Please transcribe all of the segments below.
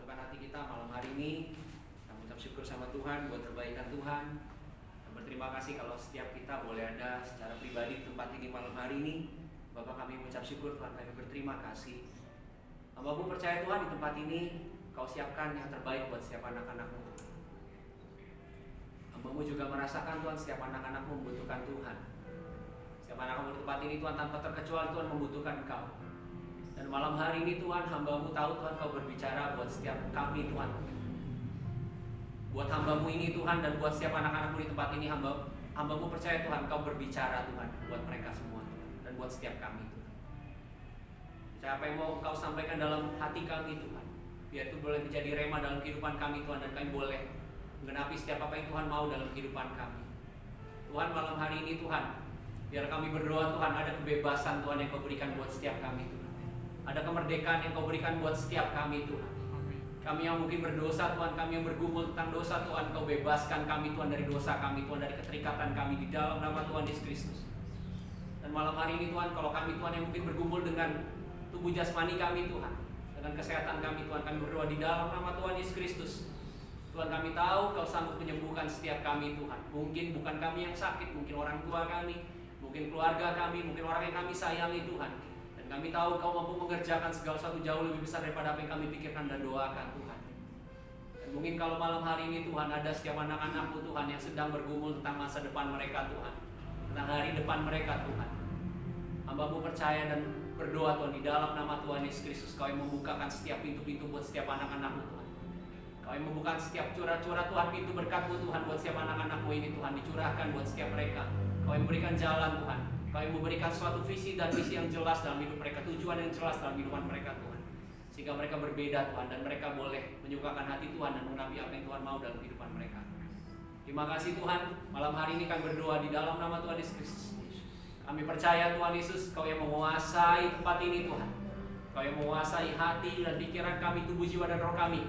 menyatukan hati kita malam hari ini. Kita mengucap syukur sama Tuhan buat perbaikan Tuhan. Dan berterima kasih kalau setiap kita boleh ada secara pribadi di tempat ini malam hari ini. Bapak, kami mengucap syukur Tuhan, kami berterima kasih. Hamba-Mu percaya Tuhan di tempat ini Kau siapkan yang terbaik buat setiap anak-anak-Mu. Hamba-Mu juga merasakan Tuhan setiap anak-anak-Mu membutuhkan Tuhan. Setiap anak-anak di tempat ini Tuhan tanpa terkecuali Tuhan membutuhkan Kau. Dan malam hari ini Tuhan, hamba-Mu tahu Tuhan Kau berbicara buat setiap kami Tuhan. Buat hamba-Mu ini Tuhan dan buat setiap anak-anak-Mu di tempat ini, hamba-Mu percaya Tuhan Kau berbicara Tuhan buat mereka semua dan buat setiap kami Tuhan. Apa yang mau Kau sampaikan dalam hati kami Tuhan, biar itu boleh menjadi rema dalam kehidupan kami Tuhan, dan kami boleh menggenapi setiap apa yang Tuhan mau dalam kehidupan kami. Tuhan, malam hari ini Tuhan, biar kami berdoa Tuhan, ada kebebasan Tuhan yang Kau berikan buat setiap kami Tuhan. Ada kemerdekaan yang Kau berikan buat setiap kami Tuhan. Kami yang mungkin berdosa Tuhan, kami yang bergumul tentang dosa Tuhan, Kau bebaskan kami Tuhan dari dosa kami Tuhan, dari keterikatan kami di dalam nama Tuhan Yesus Kristus. Dan malam hari ini Tuhan, kalau kami Tuhan yang mungkin bergumul dengan tubuh jasmani kami Tuhan, dengan kesehatan kami Tuhan, kami berdoa di dalam nama Tuhan Yesus Kristus. Tuhan, kami tahu Kau sanggup menyembuhkan setiap kami Tuhan. Mungkin bukan kami yang sakit, mungkin orang tua kami, mungkin keluarga kami, mungkin orang yang kami sayangi Tuhan. Dan kami tahu Kau mampu mengerjakan segala sesuatu jauh lebih besar daripada apa yang kami pikirkan dan doakan Tuhan. Dan mungkin kalau malam hari ini Tuhan, ada setiap anak-anak-Mu Tuhan yang sedang bergumul tentang masa depan mereka Tuhan, tentang hari depan mereka Tuhan. Hamba-Mu percaya dan berdoa Tuhan di dalam nama Tuhan Yesus Kristus, Kau yang membukakan setiap pintu-pintu buat setiap anak-anak-Mu Tuhan. Kau yang membukakan setiap curah-curah Tuhan, pintu berkat-Mu Tuhan buat setiap anak-anak-Mu ini Tuhan, dicurahkan buat setiap mereka. Kau yang memberikan jalan Tuhan, Kau yang memberikan suatu visi dan misi yang jelas dalam hidup mereka, tujuan yang jelas dalam kehidupan mereka Tuhan, sehingga mereka berbeda Tuhan, dan mereka boleh menyukakan hati Tuhan dan mengenapi apa yang Tuhan mau dalam kehidupan mereka. Terima kasih Tuhan, malam hari ini kami berdoa di dalam nama Tuhan Yesus Kristus. Kami percaya Tuhan Yesus, Kau yang menguasai tempat ini Tuhan. Kau yang menguasai hati dan pikiran kami, tubuh, jiwa, dan roh kami.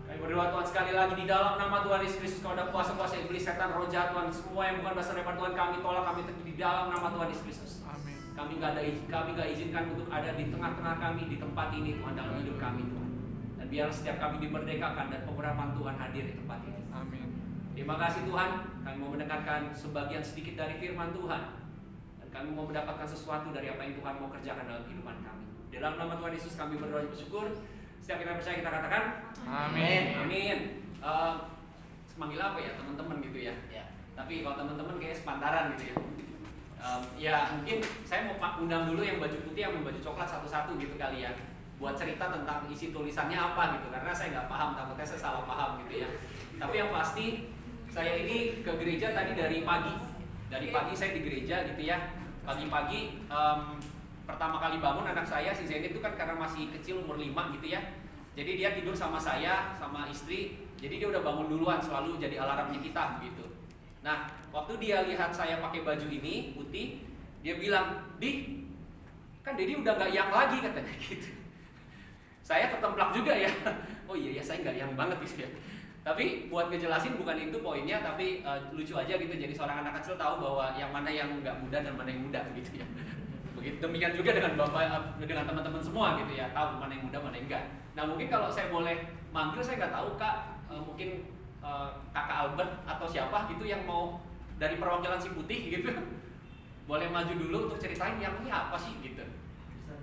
Kami berdoa Tuhan sekali lagi di dalam nama Tuhan Yesus Kristus. Kau ada kuasa-kuasa iblis, setan, roh jahat Tuhan, semua yang bukan dasar daripada Tuhan kami tolak, kami teguh di dalam nama Tuhan Yesus Kristus. Amin. Kami gak izinkan untuk ada di tengah-tengah kami di tempat ini Tuhan, dalam hidup kami Tuhan. Dan biar setiap kami dimerdekakan dan pengurapan Tuhan hadir di tempat ini. Amin. Terima kasih Tuhan, kami mau mendengarkan sebagian sedikit dari firman Tuhan. Kami mau mendapatkan sesuatu dari apa yang Tuhan mau kerjakan dalam kehidupan kami. Dalam nama Tuhan Yesus kami berdoa dan bersyukur. Setiap kita percaya kita katakan amin. Amin. Semanggil apa ya teman-teman gitu ya. Tapi kalau teman-teman kayak sepantaran gitu ya. Ya mungkin saya mau undang dulu yang baju putih yang baju coklat satu-satu gitu kali ya. Buat cerita tentang isi tulisannya apa gitu. Karena saya nggak paham, takutnya saya salah paham gitu ya. Tapi yang pasti saya ini ke gereja tadi dari pagi. Dari pagi saya di gereja gitu ya. Pagi-pagi pertama kali bangun anak saya si Zenit itu kan karena masih kecil umur 5 gitu ya. Jadi dia tidur sama saya sama istri. Jadi dia udah bangun duluan, selalu jadi alarmnya kita gitu. Nah, waktu dia lihat saya pakai baju ini putih, dia bilang, "Di, kan Dedi udah gak yang lagi," katanya gitu. Saya tertemplak juga ya. Oh iya ya, saya gak yang banget gitu ya. Tapi buat ngejelasin bukan itu poinnya, tapi lucu aja gitu. Jadi seorang anak kecil tahu bahwa yang mana yang nggak muda dan mana yang muda gitu ya. Begitu demikian juga dengan bapak, dengan teman-teman semua gitu ya, tahu mana yang muda mana yang enggak. Nah mungkin kalau saya boleh manggil, saya nggak tahu Kak, mungkin Kakak Albert atau siapa gitu yang mau dari perwakilan si putih gitu, boleh maju dulu untuk ceritain yang ini apa sih gitu.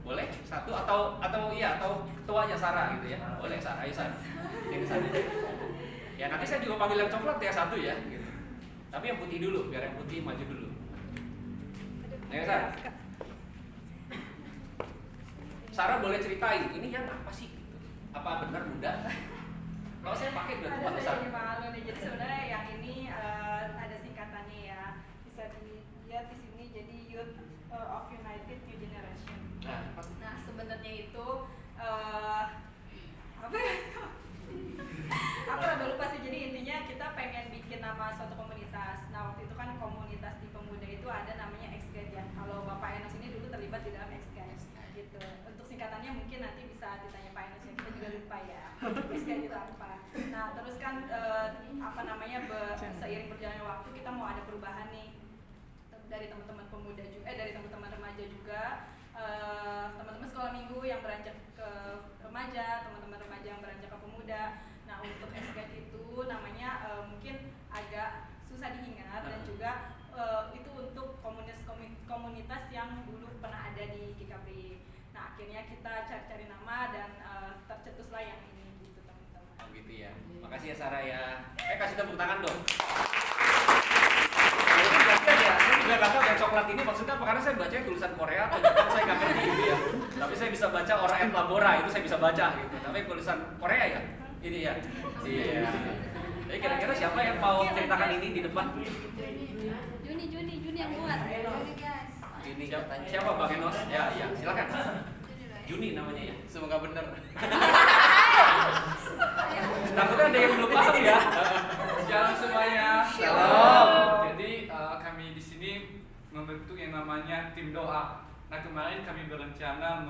Boleh satu atau ketuanya Sarah gitu ya. Boleh Sarah, ayo Sarah. Ini Sarah. Ya nanti saya juga panggil yang coklat ya satu ya gitu. Tapi yang putih dulu, biar yang putih maju dulu. Ayo Sarah. Sarah boleh ceritain, ini yang apa sih? Apa benar muda? Kalau saya pakai udah tua besar. Ada malu nih, jadi sebenarnya yang ini ada singkatannya ya. Bisa dilihat di sini, jadi Youth of United New Generation. Nah sebenarnya itu apa ya? Aku rada lupa sih. Jadi intinya kita pengen bikin nama suatu komunitas. Nah waktu itu kan komunitas di pemuda itu ada namanya X-Guide ya. Kalau Bapak Enos ini dulu terlibat di dalam X-Guide gitu. Untuk singkatannya mungkin nanti bisa ditanya Pak Enos ya. Kita juga lupa ya. X-Guide itu apa? Nah terus kan seiring berjalannya waktu kita mau ada perubahan nih dari teman-teman pemuda juga, dari teman-teman remaja juga. Teman-teman sekolah minggu yang beranjak ke remaja, teman-teman remaja yang beranjak ke pemuda. Makasih ya Sarah ya. Kasih tepuk tangan dong. Saya juga gak tahu yang coklat ini maksudnya apa, karena saya bacanya tulisan Korea atau Jepang saya gak ngerti gitu ya. Tapi saya bisa baca Ora et Labora, itu saya bisa baca gitu. Tapi tulisan Korea ya? Ini ya? Iya. Jadi kira-kira siapa yang mau ceritakan ini di depan? Juni yang buat. Ini siapa Bang Enos? Ya, silakan. Juni namanya ya. Semoga benar. Takutnya ada yang belum paham ya. Shalom semuanya. Shalom. Jadi kami di sini membentuk yang namanya tim doa. Nah kemarin kami berencana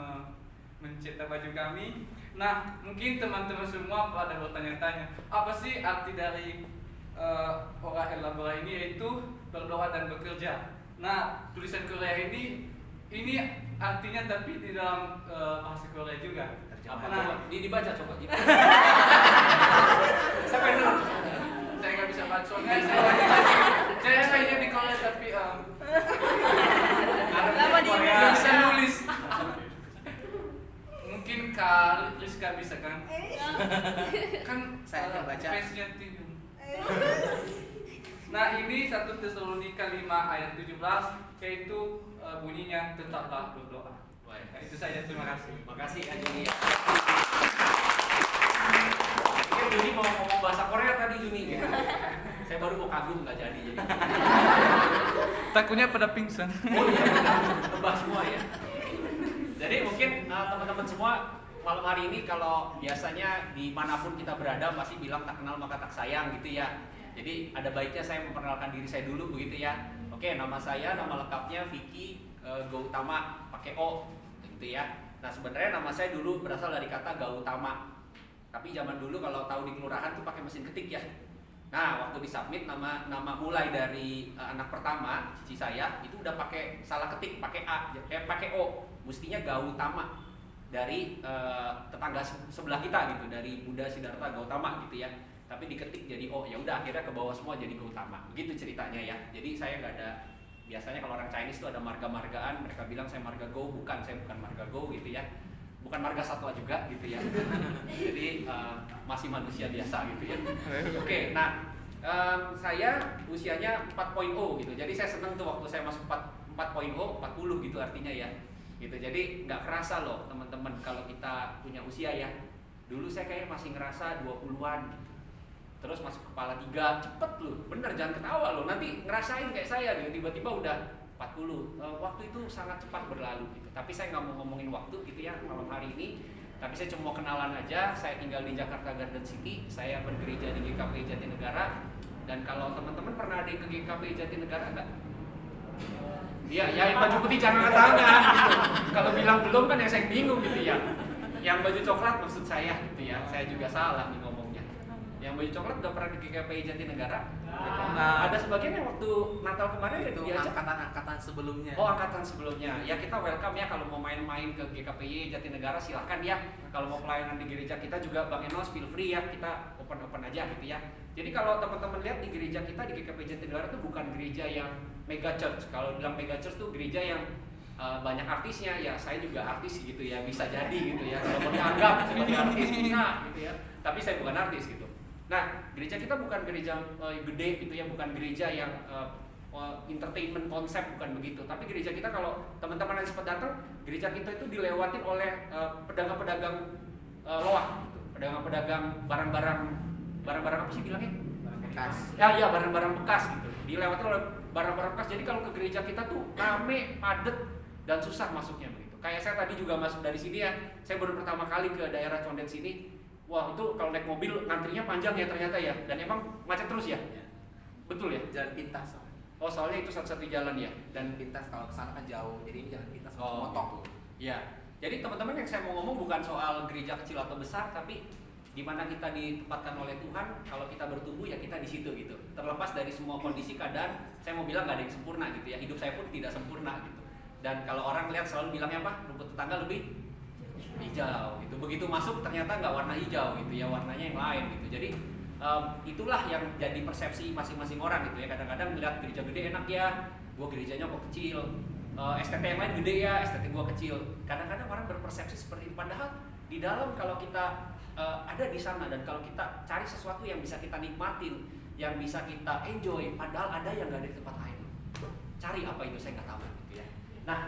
mencetak baju kami. Nah mungkin teman-teman semua pada bertanya-tanya, apa sih arti dari Ora et Labora ini, yaitu berdoa dan bekerja. Nah tulisan Korea ini artinya tapi di dalam bahasa Korea juga. Nah, dibaca coba. Saya pengen saya nggak bisa baca soalnya saya kayaknya di Korea tapi Lama di nggak bisa nulis. Mungkin Kak Rizka bisa kan? Kan Saya akan baca. fansnya tim. Nah ini 1 Tesalonika 5 ayat 17, yaitu bunyinya tetaplah berdoa. Nah, itu saja, terima kasih. Makasih ya Juni. Mungkin Juni mau ngomong bahasa Korea tadi Juni gitu. Saya baru mau kagum nggak jadi. Takutnya pada pingsan. Oh iya, tebak semua ya. Jadi mungkin teman-teman semua malam hari ini kalau biasanya dimanapun kita berada pasti bilang tak kenal maka tak sayang gitu ya. Jadi ada baiknya saya memperkenalkan diri saya dulu begitu ya. Oke, nama saya, nama lengkapnya Vicky Gautama, pakai O gitu ya. Nah sebenarnya nama saya dulu berasal dari kata Gautama. Tapi zaman dulu kalau tahu di kelurahan tuh pakai mesin ketik ya. Nah waktu disubmit nama mulai dari anak pertama cici saya itu udah pakai salah ketik, pakai A, pakai O. Mestinya Gautama dari tetangga sebelah kita gitu, dari Buddha Siddhartha Gautama gitu ya. Tapi diketik jadi O, ya udah akhirnya ke bawah semua jadi Gautama. Begitu ceritanya ya. Jadi saya nggak ada, biasanya kalau orang Chinese itu ada marga-margaan, mereka bilang saya marga Go, bukan, saya bukan marga Go gitu ya. Bukan marga satwa juga gitu ya. Jadi masih manusia biasa gitu ya. Oke, nah saya usianya 4.0 gitu. Jadi saya seneng tuh waktu saya masuk 4.0, 40 gitu artinya ya. Gitu. Jadi nggak kerasa loh teman-teman kalau kita punya usia ya. Dulu saya kayak masih ngerasa 20-an gitu. Terus masuk kepala 3, cepet loh, bener jangan ketawa loh, nanti ngerasain kayak saya gitu, tiba-tiba udah 40. Waktu itu sangat cepat berlalu gitu. Tapi saya nggak mau ngomongin waktu gitu ya malam hari ini. Tapi saya cuma mau kenalan aja. Saya tinggal di Jakarta Garden City. Saya bergereja di GKPI Jatinegara. Dan kalau teman-teman pernah ada ke GKPI Jatinegara nggak? Iya, ya yang baju putih jangan angkat tangan gitu. Kalau bilang belum kan ya saya bingung gitu ya. Yang baju coklat maksud saya gitu ya. Saya juga salah nih ngomongnya. Yang baju coklat udah pernah di GKPI Jatinegara? Nah, Ada sebagian yang waktu Natal kemarin ya Itu diajak. angkatan sebelumnya. Oh, angkatan sebelumnya. Ya kita welcome ya kalau mau main-main ke GKPI Jatinegara silahkan ya. Kalau mau pelayanan di gereja kita juga Bang Enos feel free ya. Kita open aja gitu ya. Jadi kalau teman-teman lihat di gereja kita di GKPI Jatinegara itu bukan gereja yang mega church. Kalau bilang mega church itu gereja yang banyak artisnya. Ya saya juga artis gitu ya, bisa jadi gitu ya. Kalau mau dianggap sebagai artis bisa gitu ya. Tapi saya bukan artis gitu. Nah, gereja kita bukan gereja gede gitu ya, bukan gereja yang entertainment konsep, bukan begitu. Tapi gereja kita kalau teman-teman yang sempat datang, gereja kita itu dilewatin oleh pedagang-pedagang loak, gitu. Pedagang-pedagang barang-barang apa sih bilangnya? Barang bekas. Ya barang-barang bekas gitu. Dilewati oleh barang-barang bekas. Jadi kalau ke gereja kita tuh rame, padet dan susah masuknya begitu. Kayak saya tadi juga masuk dari sini ya. Saya baru pertama kali ke daerah Condet sini. Wah itu kalau naik mobil ngantrinya panjang ya ternyata ya, dan emang macet terus ya? Betul ya? Jalan pintas. Oh soalnya itu satu-satu jalan ya? Dan pintas kalau kesana kan jauh, jadi ini jalan pintas Oh, motong. Ya, jadi teman-teman yang saya mau ngomong bukan soal gereja kecil atau besar, tapi di mana kita ditempatkan oleh Tuhan, kalau kita bertumbuh ya kita di situ gitu. Terlepas dari semua kondisi keadaan, saya mau bilang nggak ada yang sempurna gitu ya. Hidup saya pun tidak sempurna gitu. Dan kalau orang lihat selalu bilangnya apa? Rumput tetangga lebih hijau gitu. Begitu masuk ternyata nggak warna hijau gitu ya, warnanya yang lain gitu. Jadi itulah yang jadi persepsi masing-masing orang gitu ya. Kadang-kadang melihat gereja gede enak ya, gua gerejanya kok kecil. STT yang lain gede ya, STT gua kecil. Kadang-kadang orang berpersepsi seperti itu, padahal Di dalam kalau kita ada di sana dan kalau kita cari sesuatu yang bisa kita nikmatin, yang bisa kita enjoy, padahal ada yang nggak ada di tempat lain. Cari apa itu saya nggak tahu gitu ya. Nah,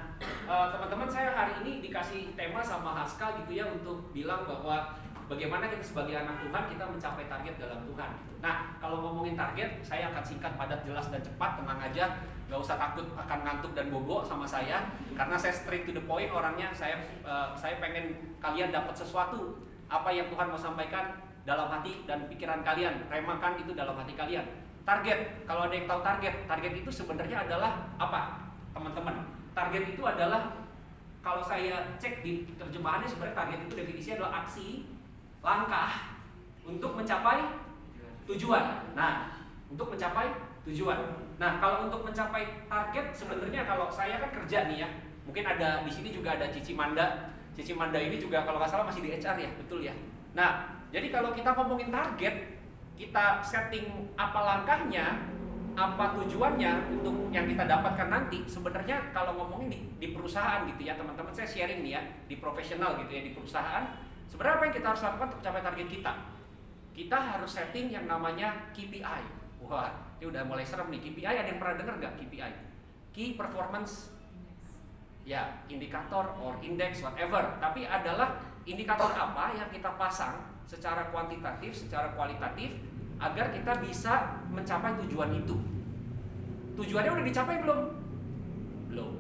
teman-teman, saya hari ini dikasih tema sama Haska gitu ya untuk bilang bahwa bagaimana kita sebagai anak Tuhan kita mencapai target dalam Tuhan. Nah, kalau ngomongin target, saya akan singkat, padat, jelas dan cepat. Tenang aja, nggak usah takut akan ngantuk dan bobo sama saya, karena saya straight to the point orangnya. Saya pengen kalian dapat sesuatu, apa yang Tuhan mau sampaikan dalam hati dan pikiran kalian, remakan itu dalam hati kalian. Target, kalau ada yang tahu target itu sebenarnya adalah apa, teman-teman? Target itu adalah, kalau saya cek di terjemahannya, sebenarnya target itu definisinya adalah aksi, langkah untuk mencapai tujuan. Nah, untuk mencapai tujuan. Nah, kalau untuk mencapai target, sebenarnya kalau saya kan kerja nih ya, mungkin ada di sini juga ada Cici Manda. Cici Manda ini juga kalau nggak salah masih di HR ya, betul ya. Nah, jadi kalau kita ngomongin target, kita setting apa langkahnya, apa tujuannya untuk yang kita dapatkan nanti. Sebenarnya kalau ngomongin di perusahaan gitu ya, teman-teman, saya sharing nih ya, di profesional gitu ya, di perusahaan, sebenarnya apa yang kita harus lakukan untuk mencapai target kita? Kita harus setting yang namanya KPI. Wah, ini udah mulai serem nih. KPI, ada yang pernah dengar nggak KPI? Key Performance, ya, indikator or index whatever. Tapi adalah indikator apa yang kita pasang secara kuantitatif, secara kualitatif, agar kita bisa mencapai tujuan itu. Tujuannya udah dicapai belum? Belum.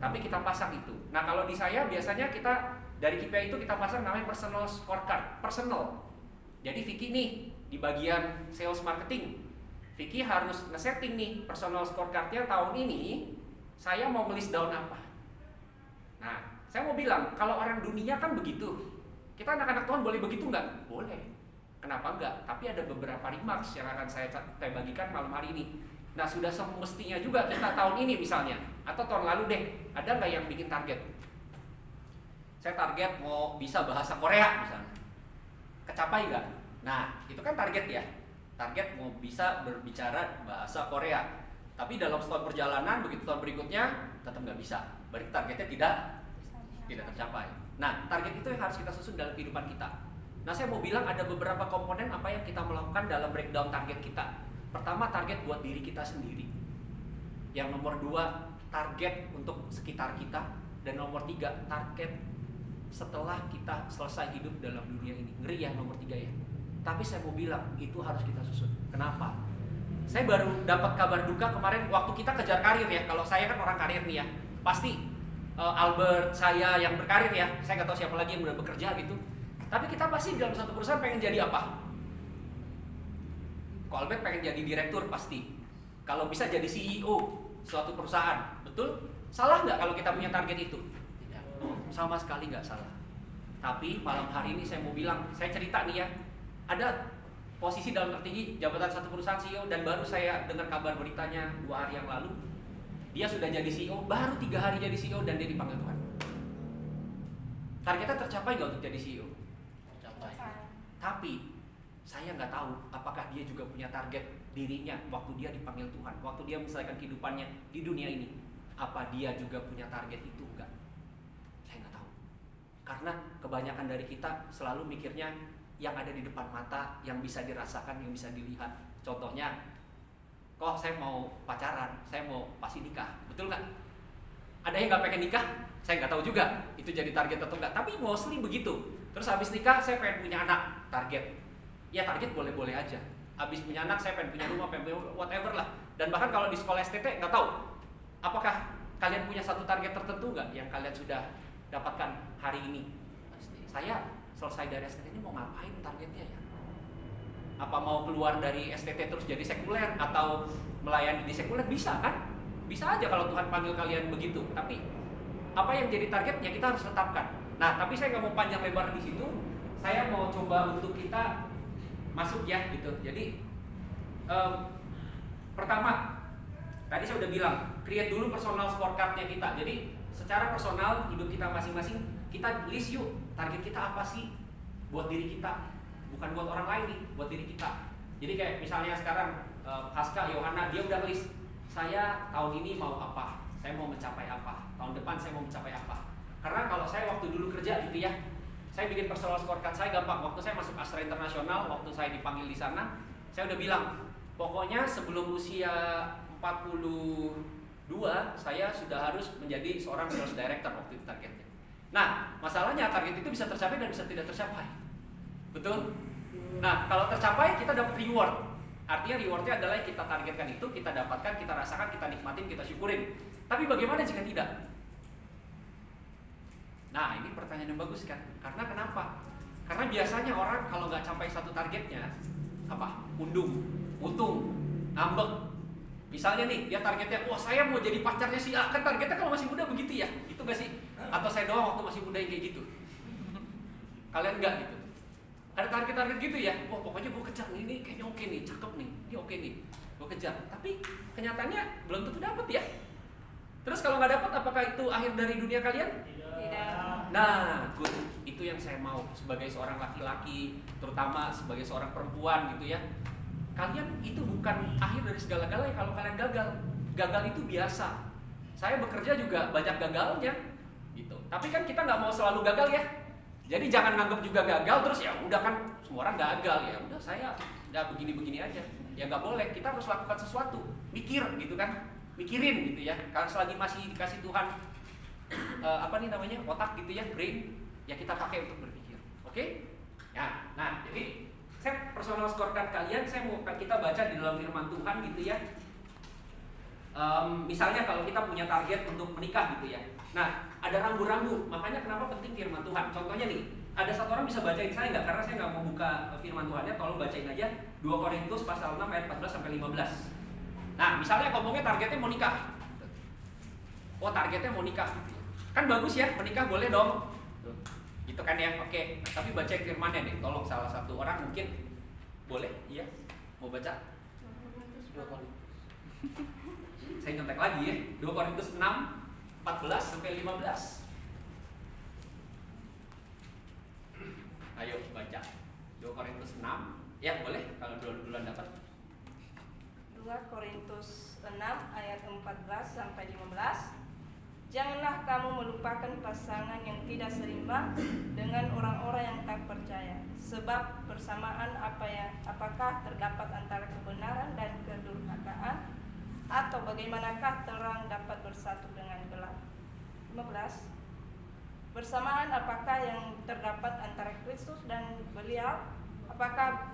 Tapi kita pasang itu. Nah, kalau di saya biasanya kita dari KPI itu kita pasang namanya personal scorecard. Personal. Jadi Vicky nih di bagian sales marketing, Vicky harus nge-setting nih personal scorecard-nya tahun ini. Saya mau nge-list down apa? Nah, saya mau bilang, kalau orang dunia kan begitu. Kita anak-anak Tuhan boleh begitu nggak? Boleh. Kenapa enggak? Tapi ada beberapa remarks yang akan saya bagikan malam hari ini. Nah, sudah semestinya juga kita tahun ini misalnya, atau tahun lalu deh, ada nggak yang bikin target? Saya target mau bisa bahasa Korea misalnya. Kecapai nggak? Nah, itu kan target ya. Target mau bisa berbicara bahasa Korea. Tapi dalam setahun perjalanan, begitu tahun berikutnya, tetap nggak bisa. Berarti targetnya tidak tercapai. Nah, target itu yang harus kita susun dalam kehidupan kita. Nah, saya mau bilang ada beberapa komponen apa yang kita melakukan dalam breakdown target kita. Pertama, target buat diri kita sendiri. Yang nomor 2, target untuk sekitar kita. Dan nomor 3, target setelah kita selesai hidup dalam dunia ini. Ngeri ya nomor 3 ya. Tapi saya mau bilang, itu harus kita susun. Kenapa? Saya baru dapat kabar duka kemarin waktu kita kejar karir ya. Kalau saya kan orang karir nih ya. Pasti Albert, saya yang berkarir ya. Saya nggak tahu siapa lagi yang udah bekerja gitu. Tapi kita pasti dalam satu perusahaan pengen jadi apa? Kalau Albert pengen jadi direktur pasti. Kalau bisa jadi CEO suatu perusahaan, betul? Salah nggak kalau kita punya target itu? Sama sekali nggak salah. Tapi malam hari ini saya mau bilang, saya cerita nih ya, ada posisi dalam tertinggi jabatan satu perusahaan CEO dan baru saya dengar kabar beritanya 2 hari yang lalu. Dia sudah jadi CEO, baru 3 hari jadi CEO dan dia dipanggil Tuhan. Targetnya tercapai nggak untuk jadi CEO? Tercapai. Tapi saya nggak tahu apakah dia juga punya target dirinya waktu dia dipanggil Tuhan, waktu dia menyelesaikan kehidupannya di dunia ini. Apa dia juga punya target itu enggak? Saya nggak tahu. Karena kebanyakan dari kita selalu mikirnya yang ada di depan mata, yang bisa dirasakan, yang bisa dilihat. Contohnya, kok saya mau pacaran, saya mau pasti nikah, betul nggak? Ada yang nggak pengen nikah? Saya nggak tahu juga itu jadi target atau enggak. Tapi mostly begitu. Terus habis nikah saya pengen punya anak, target. Ya target boleh-boleh aja. Habis punya anak saya pengen punya rumah, pengen punya whatever lah. Dan bahkan kalau di sekolah STT nggak tahu. Apakah kalian punya satu target tertentu nggak yang kalian sudah dapatkan hari ini? Pasti. Saya selesai dari STT ini mau ngapain targetnya ya? Apa mau keluar dari STT terus jadi sekuler atau melayani di sekuler? Bisa kan? Bisa aja kalau Tuhan panggil kalian begitu. Tapi apa yang jadi targetnya kita harus tetapkan. Nah, tapi saya nggak mau panjang lebar di situ. Saya mau coba untuk kita masuk ya gitu. Jadi pertama, tadi saya udah bilang, create dulu personal scorecard-nya kita. Jadi secara personal hidup kita masing-masing, kita list yuk target kita apa sih buat diri kita, bukan buat orang lain nih, buat diri kita. Jadi kayak misalnya sekarang Haska, Yohana, dia udah list, saya tahun ini mau apa, saya mau mencapai apa, tahun depan saya mau mencapai apa. Karena kalau saya waktu dulu kerja gitu ya, Saya bikin personal scorecard saya gampang. Waktu saya masuk Astra Internasional, waktu saya dipanggil di sana, saya udah bilang, pokoknya sebelum usia 42 saya sudah harus menjadi seorang sales director waktu itu targetnya. Nah, masalahnya target itu bisa tercapai dan bisa tidak tercapai. Betul? Nah, kalau tercapai kita dapat reward. Artinya rewardnya adalah yang kita targetkan itu, kita dapatkan, kita rasakan, kita nikmatin, kita syukurin. Tapi bagaimana jika tidak? Nah, ini pertanyaan yang bagus kan? Karena kenapa? Karena biasanya orang kalau nggak capai satu targetnya, apa? Undung, utung, ngambek. Misalnya nih, dia targetnya, wah saya mau jadi pacarnya si A. Kan targetnya kalau masih muda begitu ya? Itu gak sih? Atau saya doang waktu masih muda yang kayak gitu? Kalian enggak gitu? Ada target-target gitu ya? Wah pokoknya gue kejar nih, ini kayaknya oke nih, cakep nih, ini oke nih, gue kejar. Tapi kenyataannya belum tentu dapet ya. Terus kalau nggak dapet, apakah itu akhir dari dunia kalian? Tidak. Nah, good. Itu yang saya mau sebagai seorang laki-laki, terutama sebagai seorang perempuan gitu ya. Kalian itu bukan akhir dari segala-galanya kalau kalian gagal. Gagal itu biasa. Saya bekerja juga banyak gagalnya, gitu. Tapi kan kita nggak mau selalu gagal ya. Jadi jangan nganggap juga gagal terus ya udah kan semua orang gagal ya. Udah saya udah begini-begini aja. Ya nggak boleh. Kita harus lakukan sesuatu. Mikir gitu kan. Mikirin gitu ya. Kalau selagi masih dikasih Tuhan otak gitu ya, brain, ya kita pakai untuk berpikir. Oke? Ya, nah jadi saya personal scorecard kalian, saya mau kita baca di dalam firman Tuhan gitu ya. Misalnya kalau kita punya target untuk menikah gitu ya. Nah, ada rambu-rambu. Makanya kenapa penting firman Tuhan. Contohnya nih, ada satu orang bisa bacain saya nggak? Karena saya nggak mau buka firman Tuhannya, tolong bacain aja 2 Korintus pasal 6 ayat 14 sampai 15. Nah, misalnya ngomongnya targetnya mau nikah. Oh, targetnya mau nikah. Kan bagus ya, menikah boleh dong. Gitu kan ya, oke. Nah, tapi baca firmannya nih, tolong salah satu orang mungkin boleh, iya, mau baca? 2 Korintus. Saya nyontek lagi ya, 2 Korintus 6, 14 sampai 15. Ayo baca, 2 Korintus 6, ya boleh, kalau duluan dapat. 2 Korintus 6 ayat 14 sampai 15. Janganlah kamu melupakan pasangan yang tidak seimbang dengan orang-orang yang tak percaya. Sebab persamaan apakah terdapat antara kebenaran dan kedurhakaan, atau bagaimanakah terang dapat bersatu dengan gelap? 15. Persamaan apakah yang terdapat antara Kristus dan beliau? Apakah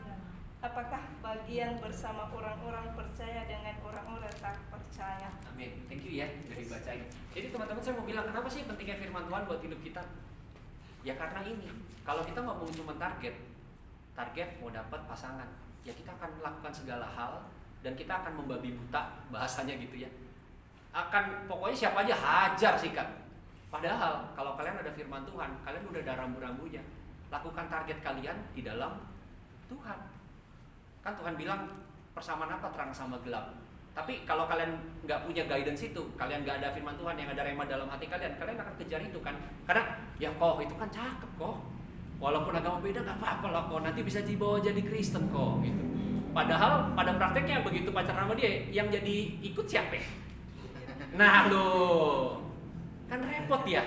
bagian bersama orang-orang percaya dengan orang-orang tak percaya? Amin. Thank you ya dari bacain. Jadi teman-teman saya mau bilang kenapa sih pentingnya firman Tuhan buat hidup kita? Ya karena ini. Kalau kita ngomong cuma target mau dapat pasangan, ya kita akan melakukan segala hal dan kita akan membabi buta bahasanya gitu ya. Akan pokoknya siapa aja hajar sikat. Padahal kalau kalian ada firman Tuhan, kalian udah ada rambu-rambunya. Lakukan target kalian di dalam Tuhan. Kan Tuhan bilang persamaan apa terang sama gelap. Tapi kalau kalian nggak punya guidance itu, kalian nggak ada firman Tuhan yang ada rema dalam hati kalian akan kejar itu kan. Karena ya kok itu kan cakep kok. Walaupun agama beda nggak apa-apa lah kok. Nanti bisa dibawa jadi Kristen kok gitu. Padahal pada prakteknya begitu pacaran sama dia, yang jadi ikut siapa? Nah loh, kan repot ya.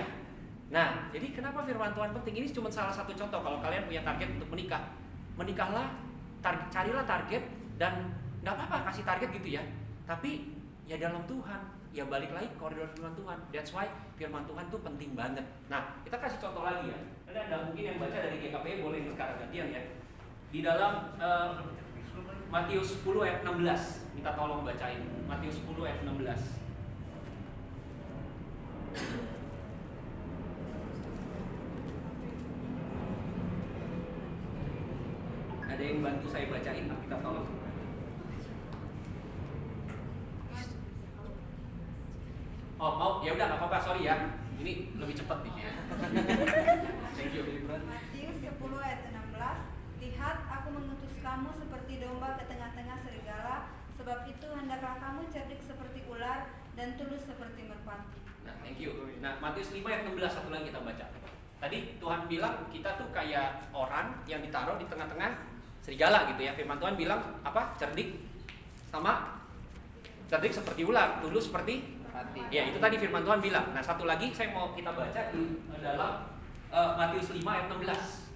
Nah jadi kenapa firman Tuhan penting? Ini cuma salah satu contoh. Kalau kalian punya target untuk menikah, menikahlah. Carilah target dan nggak apa-apa kasih target gitu ya, tapi ya dalam Tuhan, ya balik lagi ke koridor firman Tuhan. That's why firman Tuhan tuh penting banget. Nah kita kasih contoh lagi ya. Ada mungkin yang baca dari GKP boleh sekarang gantian ya. Di dalam Matius 10 ayat 16 minta tolong bacain Matius 10 ayat 16. Ada yang bantu saya bacain, minta tolong. Oh mau? Ya udah nggak apa-apa, sorry ya. Ini lebih cepat nih. Thank you, Libran. Matius 10 ayat 16. Lihat, aku mengutus kamu seperti domba ke tengah-tengah serigala. Sebab itu hendaklah kamu cerdik seperti ular dan tulus seperti merpati. Nah, thank you. Nah, Matius 5 ayat 16 satu lagi kita baca. Tadi Tuhan bilang kita tuh kayak orang yang ditaruh di tengah-tengah serigala gitu ya. Firman Tuhan bilang apa? Cerdik seperti ular, tulus seperti merpati. Ya, itu tadi firman Tuhan bilang. Nah, satu lagi saya mau kita baca di dalam Matius 5 ayat 16.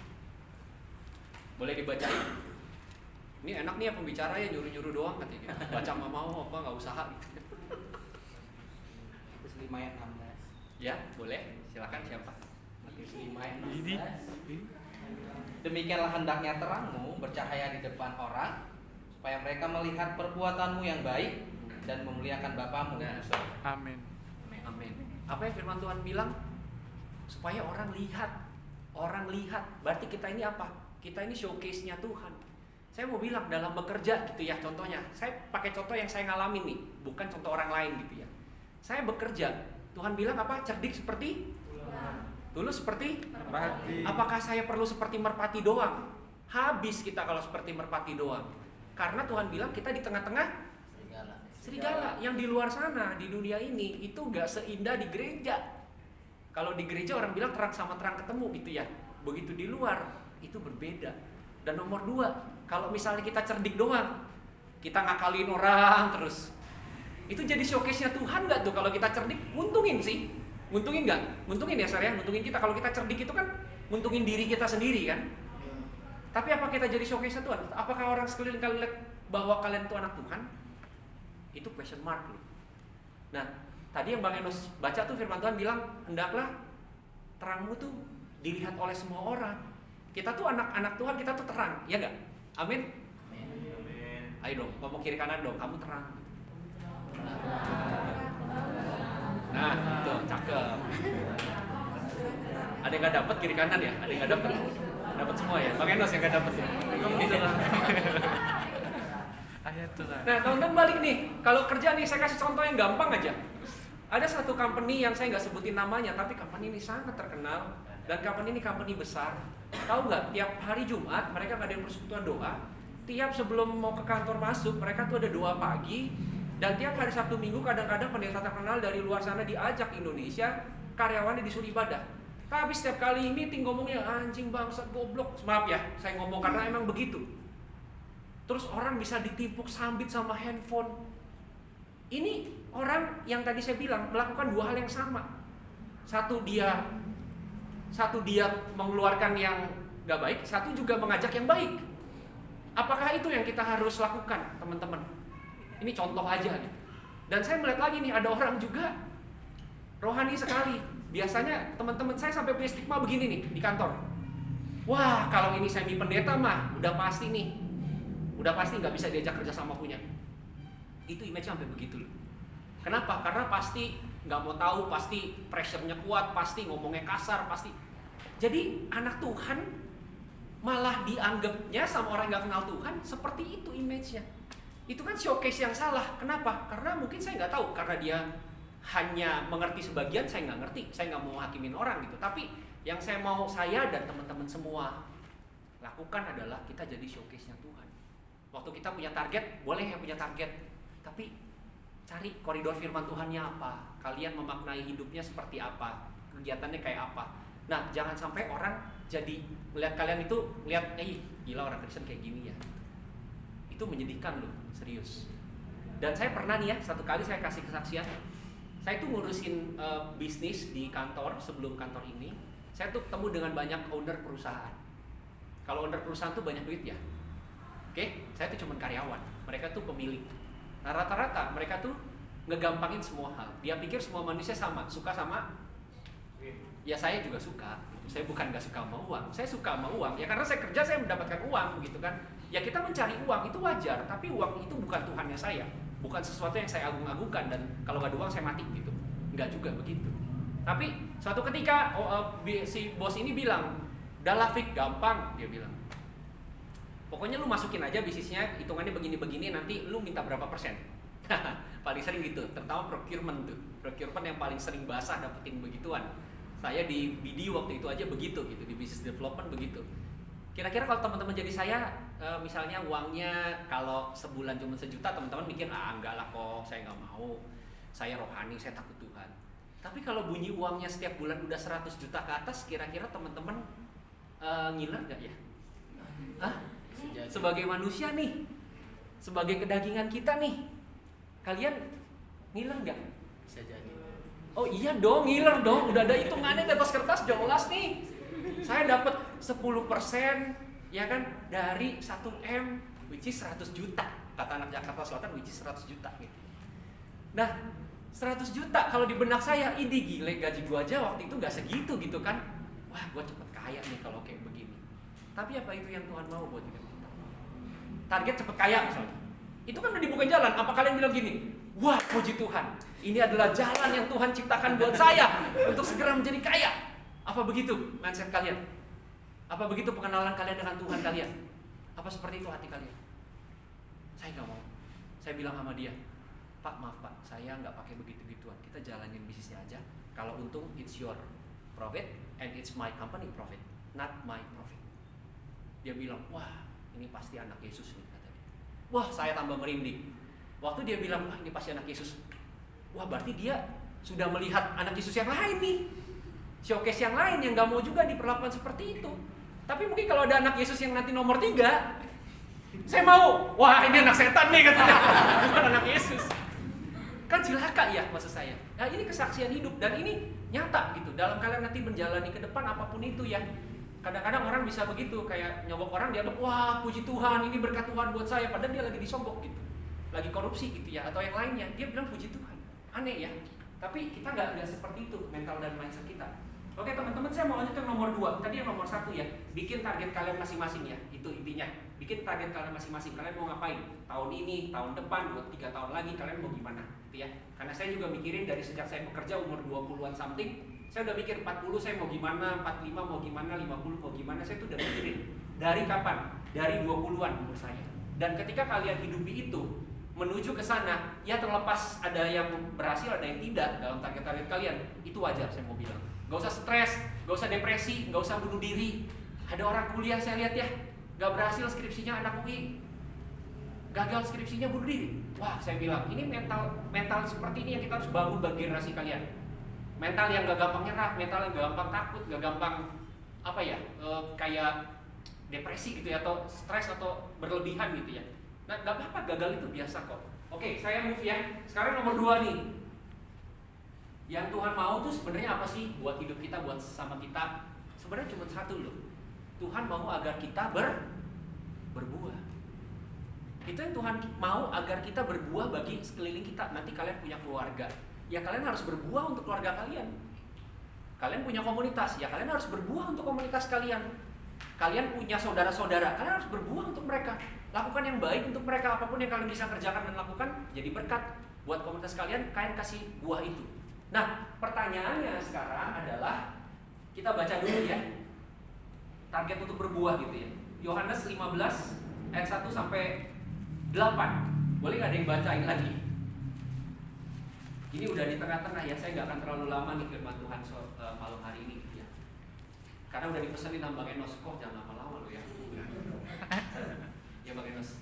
Boleh dibacain? Ini enak nih ya pembicara ya, nyuruh-nyuruh doang katanya. Baca nggak mau apa, nggak usaha gitu. Matius 5 ayat 16. Ya, boleh. Silakan siapa? Matius 5 ayat 16. Demikianlah hendaknya terangmu bercahaya di depan orang, supaya mereka melihat perbuatanmu yang baik dan memuliakan Bapamu Nah. di surga. Amin. Amin. Apa yang firman Tuhan bilang? Supaya orang lihat. Orang lihat. Berarti kita ini apa? Kita ini showcase-nya Tuhan. Saya mau bilang dalam bekerja gitu ya, contohnya. Saya pakai contoh yang saya ngalamin nih, bukan contoh orang lain gitu ya. Saya bekerja. Tuhan bilang apa? Cerdik seperti tulus seperti Merpati. apakah saya perlu seperti merpati doang? Habis kita kalau seperti merpati doang. Karena Tuhan bilang kita di tengah-tengah serigala. Yang di luar sana, di dunia ini itu gak seindah di gereja. Kalau di gereja orang bilang terang sama terang ketemu gitu ya. Begitu di luar itu berbeda. Dan nomor 2, kalau misalnya kita cerdik doang, kita ngakalin orang terus, itu jadi showcase-nya Tuhan gak tuh? Kalau kita cerdik, nguntungin sih. Nguntungin gak? Nguntungin ya Sar ya, nguntungin kita. Kalau kita cerdik itu kan nguntungin diri kita sendiri kan. Tapi apa kita jadi showcase-nya Tuhan? Apakah orang sekeliling kalian lihat bahwa kalian itu anak Tuhan? Itu question mark loh. Nah, tadi yang Bang Enos baca tuh firman Tuhan bilang, hendaklah terangmu tuh dilihat oleh semua orang. Kita tuh anak-anak Tuhan, kita tuh terang, ya gak? Amin? Ayo dong, ngomong kiri kanan dong, kamu terang. Nah, itu cakep. Ada yang gak dapet kiri kanan ya? Ada yang gak dapet? Dapet semua ya? Bang Enos yang gak dapet ya? Ayat Tuhan. Nah, teman-teman balik nih. Kalau kerja nih, saya kasih contoh yang gampang aja. Ada satu company yang saya nggak sebutin namanya, tapi company ini sangat terkenal. Dan company ini company besar. Tahu nggak? Tiap hari Jumat mereka ngadain persekutuan doa. Tiap sebelum mau ke kantor masuk, mereka tuh ada doa pagi. Dan tiap hari Sabtu Minggu kadang-kadang pendeta terkenal dari luar sana diajak Indonesia, karyawannya disuruh ibadah. Tapi setiap kali meeting ngomongnya anjing bangsat goblok. Maaf ya, saya ngomong karena emang begitu. Terus orang bisa ditimpuk sambit sama handphone. Ini orang yang tadi saya bilang melakukan 2 hal yang sama. Satu dia mengeluarkan yang gak baik, satu juga mengajak yang baik. Apakah itu yang kita harus lakukan, teman-teman? Ini contoh aja nih. Dan saya melihat lagi nih, ada orang juga rohani sekali. Biasanya teman-teman saya sampai punya stigma begini nih di kantor. Wah, kalau ini semi pendeta mah udah pasti nih. Udah pasti nggak bisa diajak kerja sama punya. Itu image sampai begitu loh. Kenapa? Karena pasti nggak mau tahu, pasti pressure-nya kuat, pasti ngomongnya kasar, pasti. Jadi anak Tuhan malah dianggapnya sama orang yang nggak kenal Tuhan seperti itu image-nya. Itu kan showcase yang salah. Kenapa? Karena mungkin saya nggak tahu, karena dia hanya mengerti sebagian, saya nggak ngerti, saya nggak mau hakimin orang gitu. Tapi yang saya dan teman-teman semua lakukan adalah kita jadi showcase-nya Tuhan. Waktu kita punya target, boleh yang punya target, tapi cari koridor firman Tuhannya apa, kalian memaknai hidupnya seperti apa, kegiatannya kayak apa. Nah, jangan sampai orang jadi melihat kalian itu, lihat, gila orang Kristen kayak gini ya. Itu menyedihkan loh, serius. Dan saya pernah nih ya, satu kali saya kasih kesaksian. Saya tuh ngurusin bisnis di kantor, sebelum kantor ini. Saya tuh ketemu dengan banyak owner perusahaan. Kalau owner perusahaan tuh banyak duit ya. Oke, saya tuh cuma karyawan, mereka tuh pemilik. Nah, rata-rata mereka tuh ngegampangin semua hal. Dia pikir semua manusia sama, suka sama. Ya saya juga suka. Saya bukan nggak suka sama uang, saya suka sama uang. Ya karena saya kerja saya mendapatkan uang, begitu kan. Ya kita mencari uang itu wajar, tapi uang itu bukan Tuhannya saya, bukan sesuatu yang saya agung-agungkan. Dan kalau nggak ada uang saya mati gitu. Nggak juga begitu. Tapi suatu ketika si bos ini bilang, "Dah Fik, gampang," dia bilang. Pokoknya lu masukin aja bisnisnya, hitungannya begini-begini, nanti lu minta berapa persen. Paling sering gitu, terutama procurement tuh. Procurement yang paling sering basah dapetin begituan. Saya di BD waktu itu aja begitu gitu, di business development begitu. Kira-kira kalau teman-teman jadi saya, misalnya uangnya kalau sebulan cuma 1 juta, teman-teman mikir, enggak lah kok, saya nggak mau. Saya rohani, saya takut Tuhan. Tapi kalau bunyi uangnya setiap bulan udah 100 juta ke atas, kira-kira teman-teman ngiler nggak ya? Hah? Sebagai manusia nih, sebagai kedagingan kita nih, kalian ngiler nggak? Bisa jadi. Oh iya dong, ngiler dong. Udah ada hitungannya di atas kertas jelas nih. Saya dapat 10% ya kan dari 1M which is 100 juta. Kata anak Jakarta Selatan which is 100 juta gitu. Nah, 100 juta kalau di benak saya, ini gile gaji gua aja waktu itu nggak segitu gitu kan. Wah, gua cepet kaya nih kalau kayak begini. Tapi apa itu yang Tuhan mau buat hidup kita? Target cepet kaya misalnya. Itu kan udah dibuka jalan. Apa kalian bilang gini? Wah, puji Tuhan. Ini adalah jalan yang Tuhan ciptakan buat saya untuk segera menjadi kaya. Apa begitu mindset kalian? Apa begitu pengenalan kalian dengan Tuhan kalian? Apa seperti itu hati kalian? Saya nggak mau. Saya bilang sama dia, Pak, maaf Pak, saya nggak pakai begitu-gituan. Kita jalanin bisnisnya aja. Kalau untung, it's your profit and it's my company profit, not my profit. Dia bilang, wah, ini pasti anak Yesus nih, kata dia. Wah, saya tambah merinding. Waktu dia bilang, wah, ini pasti anak Yesus. Wah, berarti dia sudah melihat anak Yesus yang lain nih. Showcase yang lain yang nggak mau juga diperlakukan seperti itu. Tapi mungkin kalau ada anak Yesus yang nanti nomor 3, saya mau. Wah, ini anak setan nih katanya. Bukan anak Yesus. Kan cilaka ya maksud saya. Nah, ini kesaksian hidup dan ini nyata gitu. Dalam kalian nanti menjalani ke depan apapun itu ya. Kadang-kadang orang bisa begitu, kayak nyogok orang dianggap, wah puji Tuhan, ini berkat Tuhan buat saya. Padahal dia lagi disogok gitu. Lagi korupsi gitu ya, atau yang lainnya. Dia bilang puji Tuhan. Aneh ya. Tapi kita nggak seperti itu mental dan mindset kita. Oke teman-teman, saya mau lanjut ke nomor 2. Tadi yang nomor 1 ya, bikin target kalian masing-masing ya. Itu intinya. Bikin target kalian masing-masing. Kalian mau ngapain? Tahun ini, tahun depan, 2-3 tahun lagi kalian mau gimana? Gitu ya. Karena saya juga mikirin dari sejak saya bekerja umur 20-an something, saya udah mikir 40 saya mau gimana, 45 mau gimana, 50 mau gimana, saya tuh udah mikirin. Dari kapan? Dari 20-an umur saya. Dan ketika kalian hidupi itu, menuju ke sana, ya terlepas ada yang berhasil, ada yang tidak dalam target-target kalian, itu wajar saya mau bilang. Gak usah stres, gak usah depresi, gak usah bunuh diri. Ada orang kuliah saya lihat ya, gak berhasil skripsinya anak UI, gagal skripsinya bunuh diri. Wah, saya bilang ini mental seperti ini yang kita harus bangun bagi generasi kalian. Mental yang gak gampang nyerah, mental yang gak gampang takut, gak gampang kayak depresi gitu ya, atau stres atau berlebihan gitu ya. Nah, gak apa-apa, gagal itu biasa kok. Oke, saya move ya. Sekarang nomor 2 nih. Yang Tuhan mau tuh sebenarnya apa sih buat hidup kita, buat sama kita? Sebenarnya cuma satu loh. Tuhan mau agar kita berbuah. Itu yang Tuhan mau, agar kita berbuah bagi sekeliling kita. Nanti kalian punya keluarga, ya kalian harus berbuah untuk keluarga kalian. Kalian punya komunitas, ya kalian harus berbuah untuk komunitas kalian. Kalian punya saudara-saudara, kalian harus berbuah untuk mereka. Lakukan yang baik untuk mereka. Apapun yang kalian bisa kerjakan dan lakukan, jadi berkat buat komunitas kalian. Kalian kasih buah itu. Nah, pertanyaannya sekarang adalah, kita baca dulu ya target untuk berbuah gitu ya. Yohanes 15 ayat 1 sampai 8. Boleh nggak ada yang bacain lagi? Ini udah di tengah-tengah ya, saya nggak akan terlalu lama nih firman Tuhan malam hari ini ya. Karena udah dipesenin sama Bang Enos, kok jangan lama-lama lo ya. Ya Bang Enos.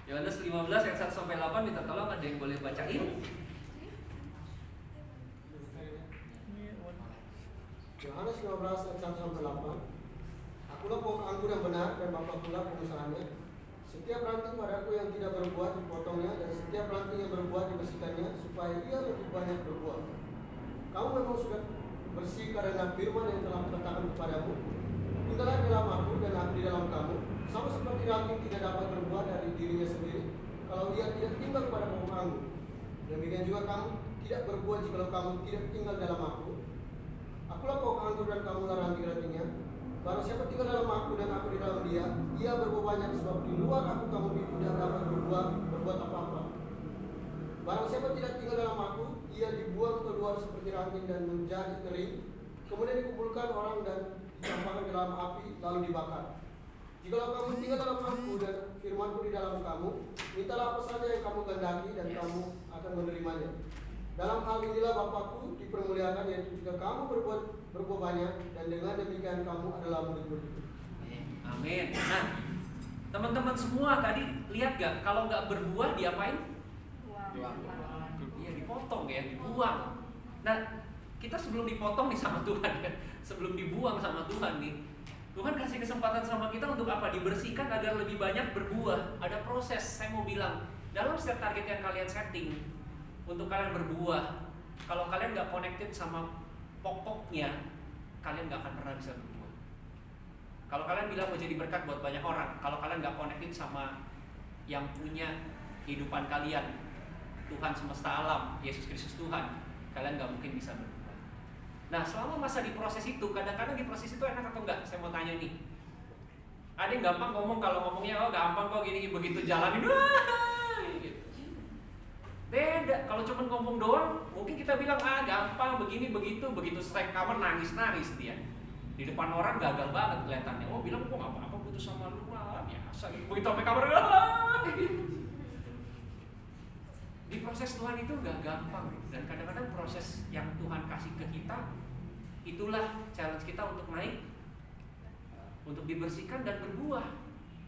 Yohanes 15 ayat 1 sampai 8, minta tolong ada yang boleh bacain? Yohanes 15 ayat 1-8. Akulah pohon anggur yang benar dan Bapa pula pengusahanya. Setiap ranting padaku yang tidak berbuah dipotongnya, dan setiap ranting yang berbuah dibersihkannya, supaya ia lebih banyak berbuah. Kamu memang sudah bersih karena firman yang telah kukatakan kepadamu. Tinggallah dalam aku dan aku di dalam kamu. Sama seperti ranting tidak dapat berbuah dari dirinya sendiri kalau ia tidak tinggal pada pohon anggur. Demikian juga kamu tidak berbuah jikalau kamu tidak tinggal dalam aku. Akulah pohon anggur dan kamulah ranting-rantingnya. Barang siapa tinggal dalam aku dan aku di dalam dia, ia berbuah banyak, sebab di luar aku kamu tidak dapat berbuat apa-apa. Barang siapa tidak tinggal dalam aku, ia dibuang keluar seperti ranting dan menjadi kering. Kemudian dikumpulkan orang dan dicampakkan ke dalam api, lalu dibakar. Jikalau kamu tinggal dalam aku dan firmanku di dalam kamu, mintalah apa saja yang kamu kehendaki dan kamu akan menerimanya. Dalam hal inilah Bapakku dipermuliakan, yaitu jika kamu berbuah banyak, dan dengan demikian kamu adalah murid-muridku. Amin. Nah, teman-teman semua tadi lihat gak? Kalau nggak berbuah diapain? Iya, dipotong ya, dibuang. Nah, kita sebelum dipotong nih sama Tuhan ya, sebelum dibuang sama Tuhan nih, Tuhan kasih kesempatan sama kita untuk apa? Dibersihkan agar lebih banyak berbuah. Ada proses. Saya mau bilang, dalam setiap target yang kalian setting untuk kalian berbuah, kalau kalian nggak connected sama pokoknya, kalian nggak akan pernah bisa berbuah. Kalau kalian bilang mau jadi berkat buat banyak orang, kalau kalian nggak connected sama yang punya kehidupan kalian, Tuhan semesta alam, Yesus Kristus Tuhan, kalian nggak mungkin bisa berubah. Nah, selama masa di proses itu, kadang-kadang di proses itu enak atau enggak? Saya mau tanya nih. Ada yang gampang ngomong, kalau ngomongnya oh gampang kok gini, begitu jalanin gitu. Beda, kalau cuma ngomong doang, mungkin kita bilang gampang begini begitu selesai kamar nangis dia. Di depan orang gagal banget kelihatannya. Oh bilang kok nggak apa-apa putus sama lu lah, biasa. Begitu sampai kamar Di proses Tuhan itu gak gampang, dan kadang-kadang proses yang Tuhan kasih ke kita, itulah challenge kita untuk naik, untuk dibersihkan dan berbuah.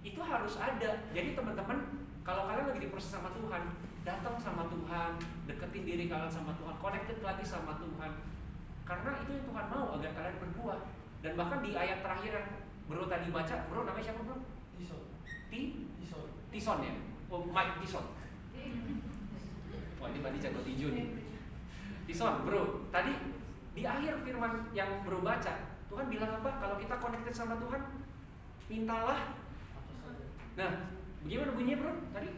Itu harus ada. Jadi teman-teman, kalau kalian lagi diproses sama Tuhan, datang sama Tuhan, deketin diri kalian sama Tuhan, connected lagi sama Tuhan, karena itu yang Tuhan mau agar kalian berbuah. Dan bahkan di ayat terakhir yang bro tadi baca, bro namanya siapa bro? Tison ya? Oh, Mike Tison. Wah ini berarti jago tinju nih. Tison bro, tadi di akhir firman yang bro baca, Tuhan bilang apa? Kalau kita connected sama Tuhan, mintalah. Nah, bagaimana bunyinya bro tadi?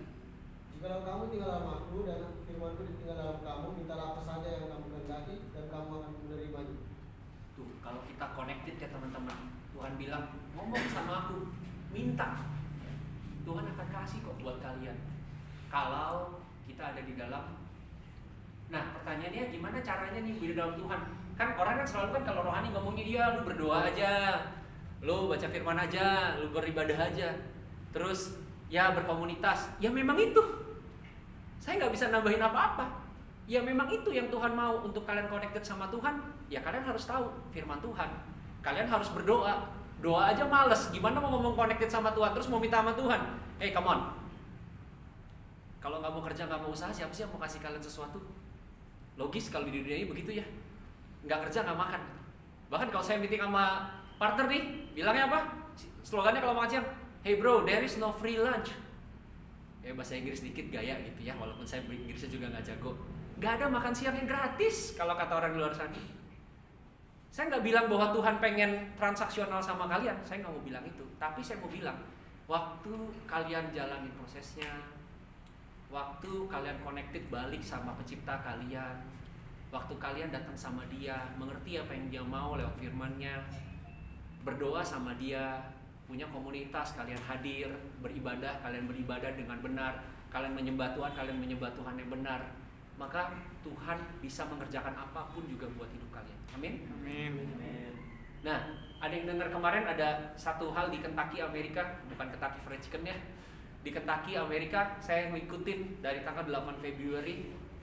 Jikalau kamu tinggal dalam aku dan firmanku tinggal dalam kamu, mintalah apa saja yang kamu kehendaki dan kamu akan menerimanya. Tuh, kalau kita connected ya teman-teman, Tuhan bilang ngomong sama aku, minta. Tuhan akan kasih kok buat kalian. Kalau kita ada di dalam. Nah, pertanyaannya gimana caranya nih di dalam Tuhan? Kan orang kan selalu kan kalau rohani ngomongnya iya lu berdoa aja, lu baca firman aja, lu beribadah aja, terus ya berkomunitas. Ya memang itu. Saya nggak bisa nambahin apa-apa. Ya memang itu yang Tuhan mau untuk kalian connected sama Tuhan. Ya kalian harus tahu firman Tuhan. Kalian harus berdoa. Doa aja males. Gimana mau ngomong connected sama Tuhan terus mau minta sama Tuhan? Hey come on. Kalau nggak mau kerja, nggak mau usaha, siapa sih yang mau kasih kalian sesuatu? Logis kalau di dunia ini begitu ya. Nggak kerja, nggak makan. Bahkan kalau saya meeting sama partner nih, bilangnya apa? Slogannya kalau makan siang, hey bro, there is no free lunch. Ya bahasa Inggris dikit gaya gitu ya, walaupun saya Inggrisnya juga nggak jago. Nggak ada makan siang yang gratis kalau kata orang di luar sana. Saya nggak bilang bahwa Tuhan pengen transaksional sama kalian, saya nggak mau bilang itu. Tapi saya mau bilang, waktu kalian jalanin prosesnya, waktu kalian connected balik sama pencipta kalian, waktu kalian datang sama dia, mengerti apa yang dia mau lewat firman-Nya, berdoa sama dia, punya komunitas, kalian hadir, beribadah, kalian beribadah dengan benar, kalian menyembah Tuhan, kalian menyembah Tuhan yang benar, maka Tuhan bisa mengerjakan apapun juga buat hidup kalian. Amin. Amin. Nah, ada yang dengar kemarin ada satu hal di Kentucky Amerika, bukan Kentucky Fried Chicken ya. Di Kentucky Amerika, saya ngikutin dari tanggal 8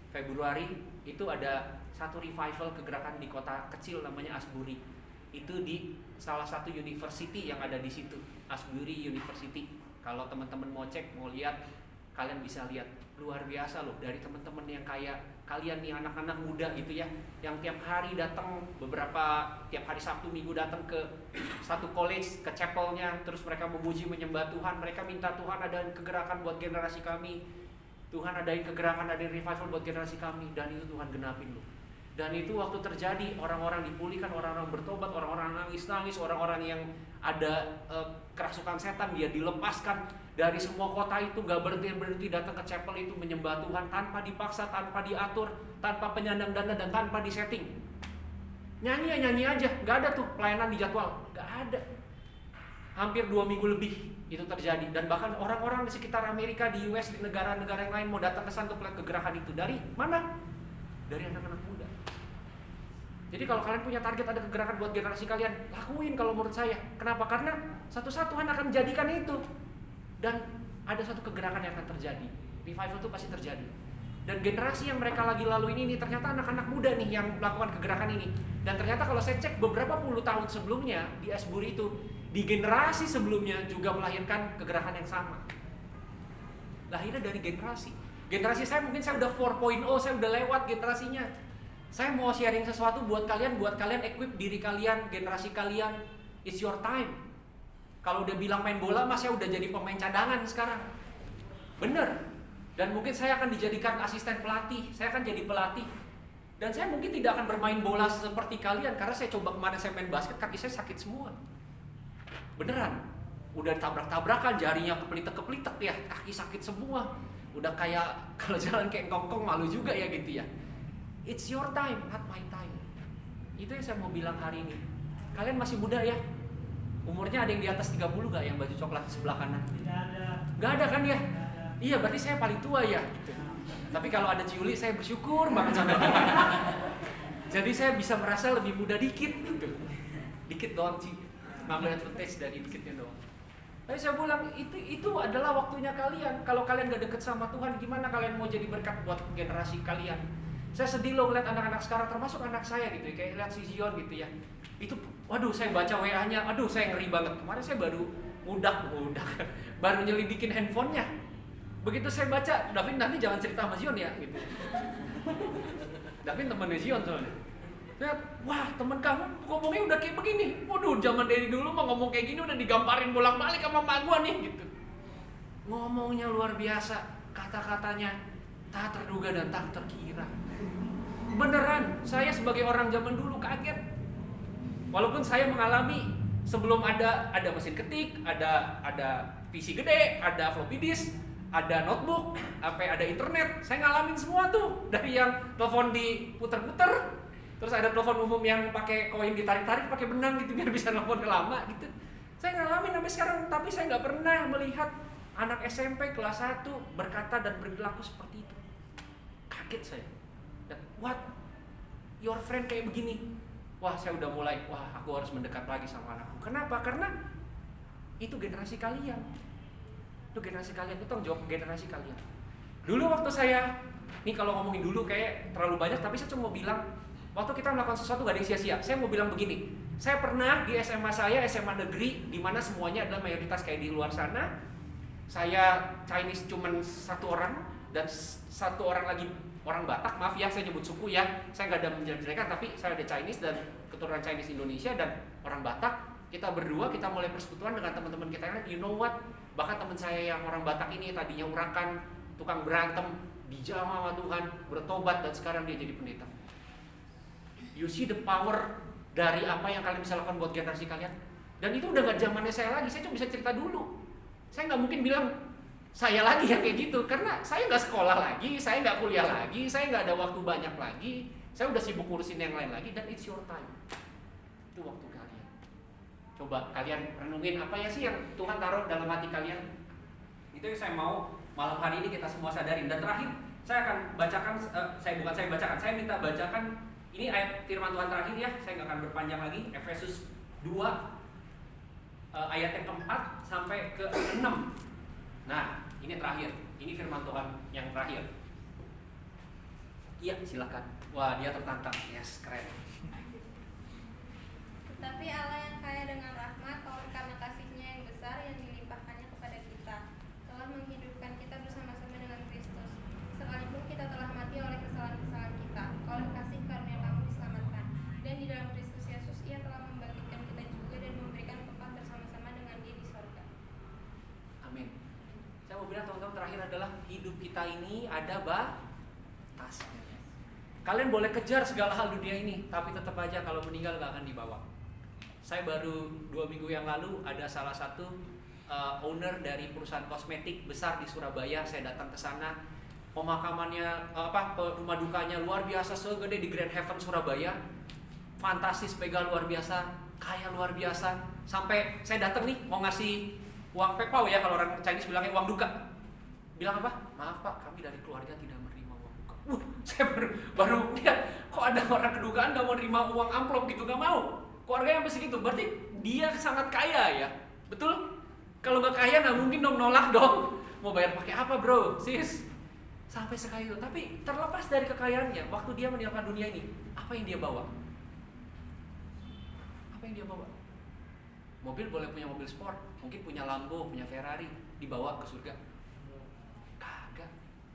Februari itu ada satu revival kegerakan di kota kecil namanya Asbury. Itu di salah satu university yang ada di situ, Asbury University. Kalau teman-teman mau cek, mau lihat, kalian bisa lihat. Luar biasa loh, dari teman-teman yang kayak kalian nih anak-anak muda gitu ya, yang tiap hari datang, tiap hari Sabtu Minggu datang ke satu college, ke chapelnya, terus mereka memuji menyembah Tuhan, mereka minta Tuhan adain kegerakan buat generasi kami, Tuhan adain kegerakan, adain revival buat generasi kami, dan itu Tuhan genapin loh. Dan itu waktu terjadi, orang-orang dipulihkan, orang-orang bertobat, orang-orang nangis-nangis, orang-orang yang ada kerasukan setan dia dilepaskan dari semua kota itu, gak berhenti datang ke chapel itu menyembah Tuhan tanpa dipaksa, tanpa diatur, tanpa penyandang dana dan tanpa disetting. Nyanyi aja, gak ada tuh pelayanan di jadwal, gak ada. Hampir 2 minggu lebih itu terjadi, dan bahkan orang-orang di sekitar Amerika, di US, di negara-negara yang lain mau datang ke sana untuk lihat kegerakan itu. Dari mana? Dari anak-anak muda. Jadi kalau kalian punya target ada kegerakan buat generasi kalian, lakuin kalau menurut saya. Kenapa? Karena satu-satu Tuhan akan menjadikan itu. Dan ada satu kegerakan yang akan terjadi. Revival itu pasti terjadi. Dan generasi yang mereka lagi laluin ini ternyata anak-anak muda nih yang melakukan kegerakan ini. Dan ternyata kalau saya cek beberapa puluh tahun sebelumnya di Asbury itu, di generasi sebelumnya juga melahirkan kegerakan yang sama. Lahirnya dari generasi. Generasi saya mungkin saya udah 4.0, saya udah lewat generasinya. Saya mau sharing sesuatu buat kalian equip diri kalian, generasi kalian. It's your time. Kalau udah bilang main bola, mas saya udah jadi pemain cadangan sekarang. Bener. Dan mungkin saya akan dijadikan asisten pelatih, saya akan jadi pelatih. Dan saya mungkin tidak akan bermain bola seperti kalian, karena saya coba kemarin saya main basket, kaki saya sakit semua. beneran. Udah tabrak-tabrakan, jarinya kepelitek-kepelitek ya, kaki sakit semua. Udah kayak kalau jalan kayak kongkong malu juga ya gitu ya. It's your time, not my time. Itu yang saya mau bilang hari ini. Kalian masih muda ya. Umurnya ada yang di atas 30 gak yang baju coklat di sebelah kanan? Gak ada kan ya? Iya, berarti saya paling tua ya gitu. Tapi kalau ada Ciuli saya bersyukur banget sama dia. Jadi saya bisa merasa lebih muda dikit gitu. Dikit doang sih. Ngambil advantage dari dikitnya doang. Tapi saya bilang itu adalah waktunya kalian. Kalau kalian gak deket sama Tuhan, gimana kalian mau jadi berkat buat generasi kalian? Saya sedih loh ngeliat anak-anak sekarang, termasuk anak saya gitu ya, kayak lihat si Zion gitu ya. Itu, waduh saya baca WA-nya, aduh saya ngeri banget. Kemarin saya baru baru nyelidikin handphonenya. Begitu saya baca, Davin nanti jangan cerita sama Zion ya gitu. Davin temennya Zion soalnya. Lihat, wah temen kamu ngomongnya udah kayak begini. Waduh, zaman dari dulu mah ngomong kayak gini udah digamparin bolak-balik sama mak gua nih gitu. Ngomongnya luar biasa, kata-katanya tak terduga dan tak terkira. Beneran, saya sebagai orang zaman dulu kaget. Walaupun saya mengalami sebelum ada mesin ketik, ada PC gede, ada floppy disk, ada notebook, ada internet. Saya ngalamin semua tuh, dari yang telepon diputer-puter. Terus ada telepon umum yang pakai koin ditarik-tarik pakai benang gitu biar bisa nelfon lama gitu. Saya ngalamin sampai sekarang, tapi saya nggak pernah melihat anak SMP kelas 1 berkata dan berperilaku seperti itu. Kaget saya. Dan what? Your friend kayak begini. Wah, saya udah mulai, aku harus mendekat lagi sama anakku. Kenapa? Karena itu generasi kalian. Itu generasi kalian, itu tanggung jawab generasi kalian. Dulu waktu saya, nih kalau ngomongin dulu kayak terlalu banyak, tapi saya cuma mau bilang waktu kita melakukan sesuatu gak ada yang sia-sia. Saya mau bilang begini, saya pernah di SMA saya, SMA negeri, di mana semuanya adalah mayoritas kayak di luar sana. Saya Chinese cuman 1 orang dan 1 orang lagi orang Batak. Maaf ya, saya nyebut suku ya. Saya nggak ada menjelek-jelekan, tapi saya ada Chinese dan keturunan Chinese Indonesia dan orang Batak. Kita berdua, kita mulai persekutuan dengan teman-teman kita yang lain. You know what? Bahkan teman saya yang orang Batak ini tadinya urakan, tukang berantem, dijamah sama Tuhan, bertobat dan sekarang dia jadi pendeta. You see the power dari apa yang kalian bisa lakukan buat generasi kalian. Dan itu udah gak zamannya saya lagi. Saya cuma bisa cerita dulu. Saya gak mungkin bilang saya lagi yang kayak gitu, karena saya gak sekolah lagi, saya gak kuliah lagi, saya gak ada waktu banyak lagi. Saya udah sibuk ngurusin yang lain lagi. Dan it's your time. Itu waktu kalian. Coba kalian renungin apa ya sih yang Tuhan taruh dalam hati kalian. Itu yang saya mau malam hari ini kita semua sadarin. Dan terakhir saya akan bacakan, saya minta bacakan. Ini ayat firman Tuhan terakhir ya, saya nggak akan berpanjang lagi. Efesus 2 ayat yang keempat sampai ke 6. Nah, ini terakhir. Ini firman Tuhan yang terakhir. Iya, silakan. Wah, dia tertantang. Yes, keren. Tetapi Allah yang kaya dengan rahmat, oleh karena kasih-Nya yang besar yang dilimpahkannya kepada kita, telah menghidupkan kita bersama-sama dengan Kristus. Sekalipun kita telah mati oleh kesalahan-kesalahan kita, oleh kasih karunia kamu diselamatkan. Dan di dalam Kristus Yesus Ia telah membangkitkan kita juga dan memberikan tempat bersama-sama dengan Dia di surga. Amin. Saya mau bilang teman-teman terakhir adalah hidup kita ini ada batasnya. Kalian boleh kejar segala hal dunia ini, tapi tetap aja kalau meninggal gak akan dibawa. Saya baru 2 minggu yang lalu ada salah satu owner dari perusahaan kosmetik besar di Surabaya. Saya datang ke sana. Pemakamannya rumah dukanya luar biasa, segede di Grand Heaven Surabaya. Fantastis, pegal luar biasa, kaya luar biasa. Sampai saya datang nih mau ngasih uang pepau ya, kalau orang Chinese bilangnya uang duka. Bilang apa? Maaf Pak, kami dari keluarga tidak menerima uang duka. Saya baru lihat kok ada orang kedukaan gak mau nerima uang amplop gitu, gak mau. Keluarganya sampai segitu, berarti dia sangat kaya ya, betul? Kalau gak kaya gak mungkin dong nolak dong. Mau bayar pakai apa bro, sis? Sampai sekaya itu. Tapi terlepas dari kekayaannya, waktu dia meninggalkan dunia ini, apa yang dia bawa? Apa yang dia bawa? Mobil boleh punya mobil sport, mungkin punya Lambo, punya Ferrari, dibawa ke surga? Kagak.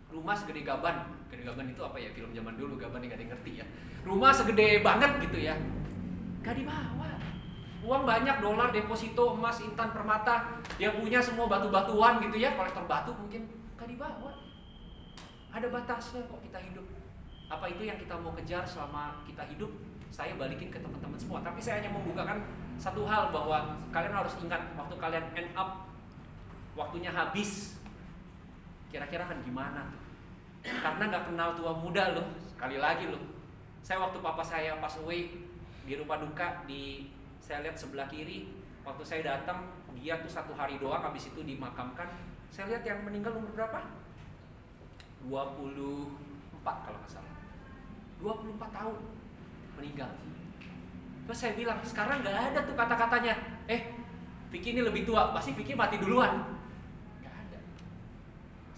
Rumah segede gaban. Gede gaban itu apa ya, film zaman dulu, gaban yang gak ada yang ngerti ya. Rumah segede banget gitu ya, gak dibawa. Uang banyak, dolar, deposito, emas, intan, permata, dia punya semua batu-batuan gitu ya, kolektor batu mungkin, gak dibawa. Ada batasnya kok kita hidup. Apa itu yang kita mau kejar selama kita hidup? saya balikin ke teman-teman semua. Tapi saya hanya membukakan satu hal, bahwa kalian harus ingat waktu kalian end up, waktunya habis, kira-kira kan gimana tuh? Karena nggak kenal tua muda loh. Sekali lagi loh, saya waktu papa saya pas away di rumah duka, saya lihat sebelah kiri, waktu saya datang dia tuh 1 hari doang, habis itu dimakamkan. Saya lihat yang meninggal umur berapa? 24 kalau nggak salah. 24 tahun meninggal. Terus saya bilang, sekarang nggak ada tuh kata-katanya, Vicky ini lebih tua, pasti Vicky mati duluan. Nggak ada.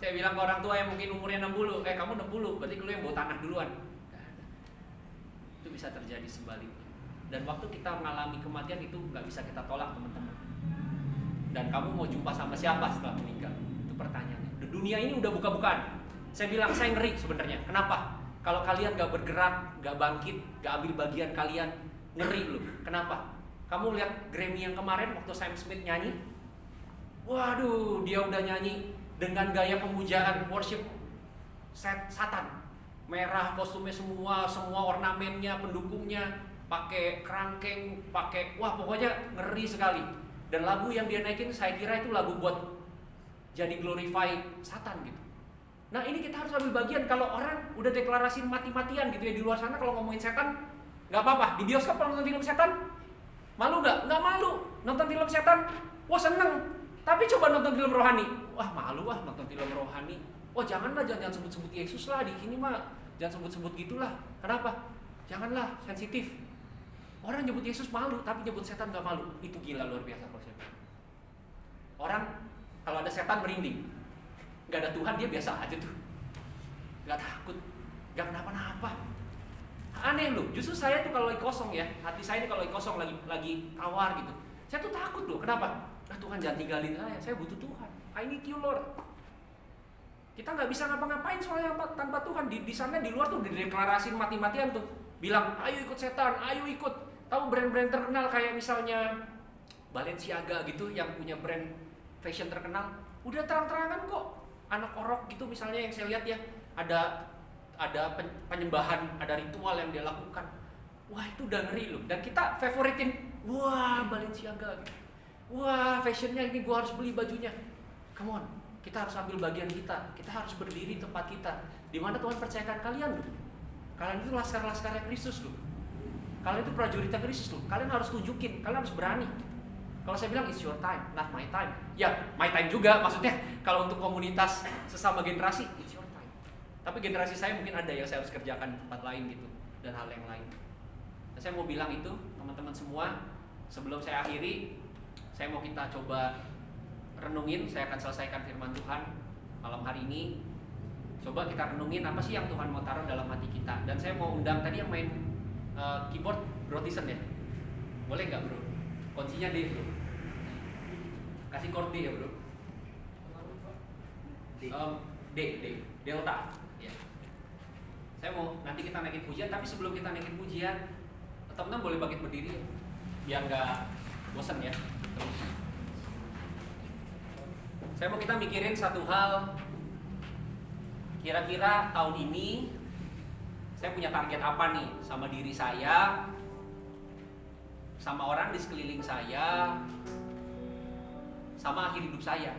Saya bilang ke orang tua yang mungkin umurnya 60, kamu 60, berarti lu yang bawa tanah duluan. Nggak ada. Itu bisa terjadi sebaliknya. Dan waktu kita mengalami kematian itu nggak bisa kita tolak, teman-teman. Dan kamu mau jumpa sama siapa setelah meninggal? Itu pertanyaannya. Di dunia ini udah buka-bukaan. Saya bilang, saya ngeri sebenarnya. Kenapa? Kalau kalian gak bergerak, gak bangkit, gak ambil bagian kalian, ngeri loh. Kenapa? Kamu lihat Grammy yang kemarin waktu Sam Smith nyanyi, waduh, dia udah nyanyi dengan gaya pemujaan worship Satan. Merah kostumnya semua ornamennya, pendukungnya pakai kerangkeng, pokoknya ngeri sekali. Dan lagu yang dia naikin, saya kira itu lagu buat jadi glorify Satan gitu. Nah ini kita harus ambil bagian. Kalau orang udah deklarasi mati-matian gitu ya di luar sana, kalau ngomongin setan nggak apa-apa. Di bioskop kalau nonton film setan, malu nggak? Nggak malu. Nonton film setan, wah seneng. Tapi coba nonton film rohani, wah malu nonton film rohani. Oh janganlah, jangan sebut-sebut Yesus lah di sini mah, jangan sebut-sebut gitulah. Kenapa? Janganlah, sensitif. Orang nyebut Yesus malu, tapi nyebut setan nggak malu. Itu gila, luar biasa kalau saya bilang. Orang kalau ada setan merinding. Gak ada Tuhan, dia biasa aja tuh, gak takut, gak kenapa-napa. Aneh loh, justru saya tuh kalau lagi kosong ya, hati saya ini kalau lagi kosong, lagi tawar gitu, saya tuh takut loh. Kenapa? Tuhan jangan tinggalin saya butuh Tuhan. I need you Lord. Kita gak bisa ngapa-ngapain soalnya tanpa Tuhan. Di sana di luar tuh dideklarasiin mati-matian tuh, bilang ayo ikut setan, ayo ikut. Tahu brand-brand terkenal kayak misalnya Balenciaga gitu, yang punya brand fashion terkenal, udah terang-terangan kok. Anak orok gitu misalnya yang saya lihat ya, ada penyembahan, ada ritual yang dia lakukan. Wah itu udah ngeri loh. Dan kita favoritin, wah Balenciaga gitu. Wah fashionnya ini, gua harus beli bajunya. Come on, kita harus ambil bagian kita. Kita harus berdiri tempat kita. Dimana Tuhan percayakan kalian loh. Kalian itu laskar-laskarnya Kristus loh. Kalian itu prajuritnya Kristus loh. Kalian harus tunjukin, kalian harus berani. Kalau saya bilang it's your time, not my time. Ya, my time juga maksudnya. Kalau untuk komunitas sesama generasi, it's your time. Tapi generasi saya mungkin ada yang saya harus kerjakan di tempat lain gitu, dan hal yang lain. Dan saya mau bilang itu, teman-teman semua, sebelum saya akhiri, saya mau kita coba renungin. Saya akan selesaikan firman Tuhan malam hari ini. Coba kita renungin apa sih yang Tuhan mau taruh dalam hati kita. Dan saya mau undang tadi yang main keyboard, Bro Tyson ya. Boleh nggak bro? Kuncinya D bro. Kasih chord D ya bro. D delta. Ya. Saya mau nanti kita naikin pujian, tapi sebelum kita naikin pujian, teman-teman boleh bangkit berdiri ya, biar nggak bosan ya. Terus. Saya mau kita mikirin satu hal. Kira-kira tahun ini saya punya target apa nih sama diri saya, sama orang di sekeliling saya, sama akhir hidup saya.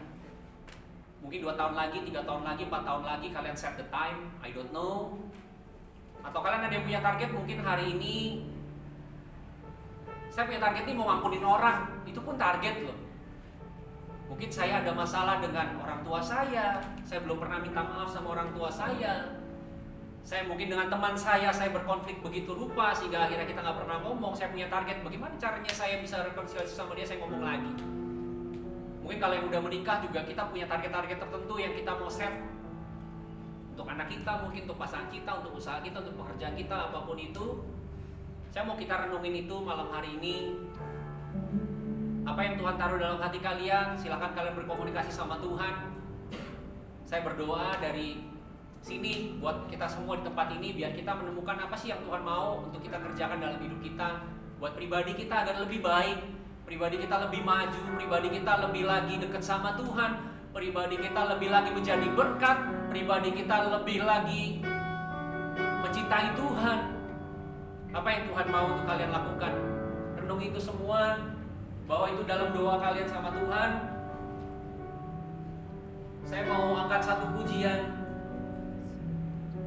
Mungkin 2 tahun lagi, 3 tahun lagi, 4 tahun lagi, kalian set the time, I don't know. Atau kalian ada yang punya target, mungkin hari ini saya punya target nih mau ngampunin orang, itu pun target loh. Mungkin saya ada masalah dengan orang tua saya belum pernah minta maaf sama orang tua saya mungkin dengan teman saya berkonflik begitu rupa sehingga akhirnya kita nggak pernah ngomong. Saya punya target, bagaimana caranya saya bisa rekonsiliasi sama dia, saya ngomong lagi. Mungkin kalau yang udah menikah juga kita punya target-target tertentu yang kita mau set untuk anak kita, mungkin untuk pasangan kita, untuk usaha kita, untuk pekerjaan kita, apapun itu. Saya mau kita renungin itu malam hari ini. Apa yang Tuhan taruh dalam hati kalian, silakan kalian berkomunikasi sama Tuhan. Saya berdoa dari sini buat kita semua di tempat ini, biar kita menemukan apa sih yang Tuhan mau untuk kita kerjakan dalam hidup kita, buat pribadi kita agar lebih baik, pribadi kita lebih maju, pribadi kita lebih lagi dekat sama Tuhan, pribadi kita lebih lagi menjadi berkat, pribadi kita lebih lagi mencintai Tuhan. Apa yang Tuhan mau untuk kalian lakukan? Renungi itu semua, bawa itu dalam doa kalian sama Tuhan. Saya mau angkat satu pujian.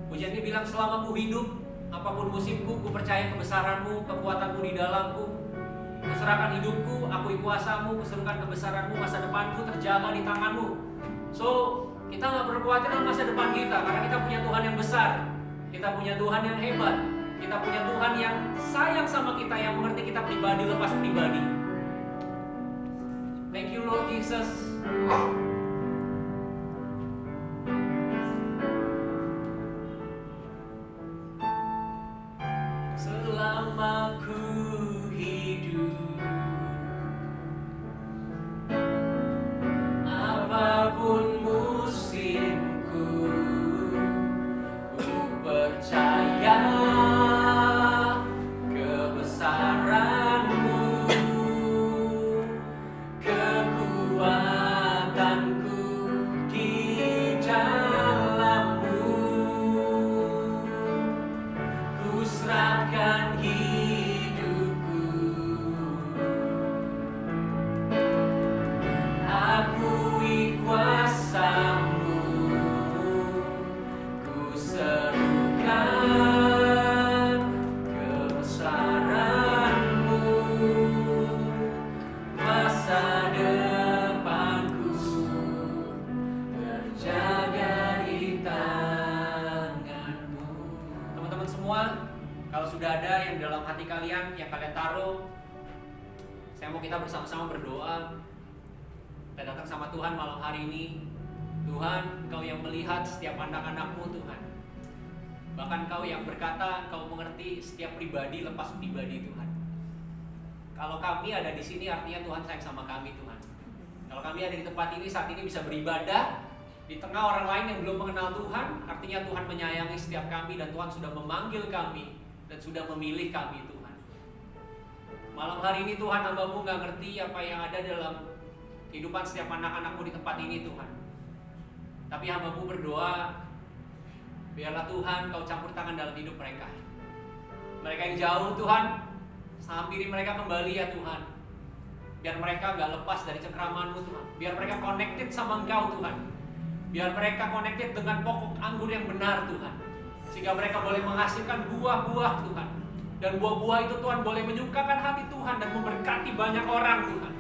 Pujian ini bilang, selama ku hidup, apapun musimku, ku percaya kebesaranmu, kekuatanmu di dalamku. Kuserahkan hidupku, akui kuasamu, kuserukan kebesaranmu, masa depanku terjaga di tanganmu. So, kita gak perlu khawatir dengan masa depan kita, karena kita punya Tuhan yang besar. Kita punya Tuhan yang hebat. Kita punya Tuhan yang sayang sama kita, yang mengerti kita pribadi lepas pribadi. Thank you Lord Jesus. Selama ku hidup, apapun musimku, ku percaya kebesaranmu, kekuatanku di dalammu. Ku serahkan hidupku, akui kuasamu, ku serukan kebesaranmu, masa depanku terjaga di tanganmu. Teman-teman semua, kalau sudah ada yang dalam hati kalian, yang kalian taruh, saya mau kita bersama-sama berdoa. Kita datang sama Tuhan malam hari ini. Tuhan, Engkau yang melihat setiap anak-anak-Mu Tuhan. Bahkan Engkau yang berkata, Engkau mengerti setiap pribadi lepas pribadi Tuhan. Kalau kami ada di sini, artinya Tuhan sayang sama kami Tuhan. Kalau kami ada di tempat ini saat ini bisa beribadah di tengah orang lain yang belum mengenal Tuhan, artinya Tuhan menyayangi setiap kami dan Tuhan sudah memanggil kami dan sudah memilih kami Tuhan. Malam hari ini Tuhan, hamba-Mu gak ngerti apa yang ada dalam kehidupan setiap anak-anak-Mu di tempat ini Tuhan. Tapi hamba-Mu berdoa, biarlah Tuhan Kau campur tangan dalam hidup mereka. Mereka yang jauh Tuhan, hampiri mereka kembali ya Tuhan. Biar mereka gak lepas dari cengkraman-Mu Tuhan. Biar mereka connected sama Engkau Tuhan. Biar mereka connected dengan pokok anggur yang benar Tuhan. Sehingga mereka boleh menghasilkan buah-buah Tuhan. Dan buah-buah itu Tuhan boleh menyukakan hati Tuhan dan memberkati banyak orang Tuhan.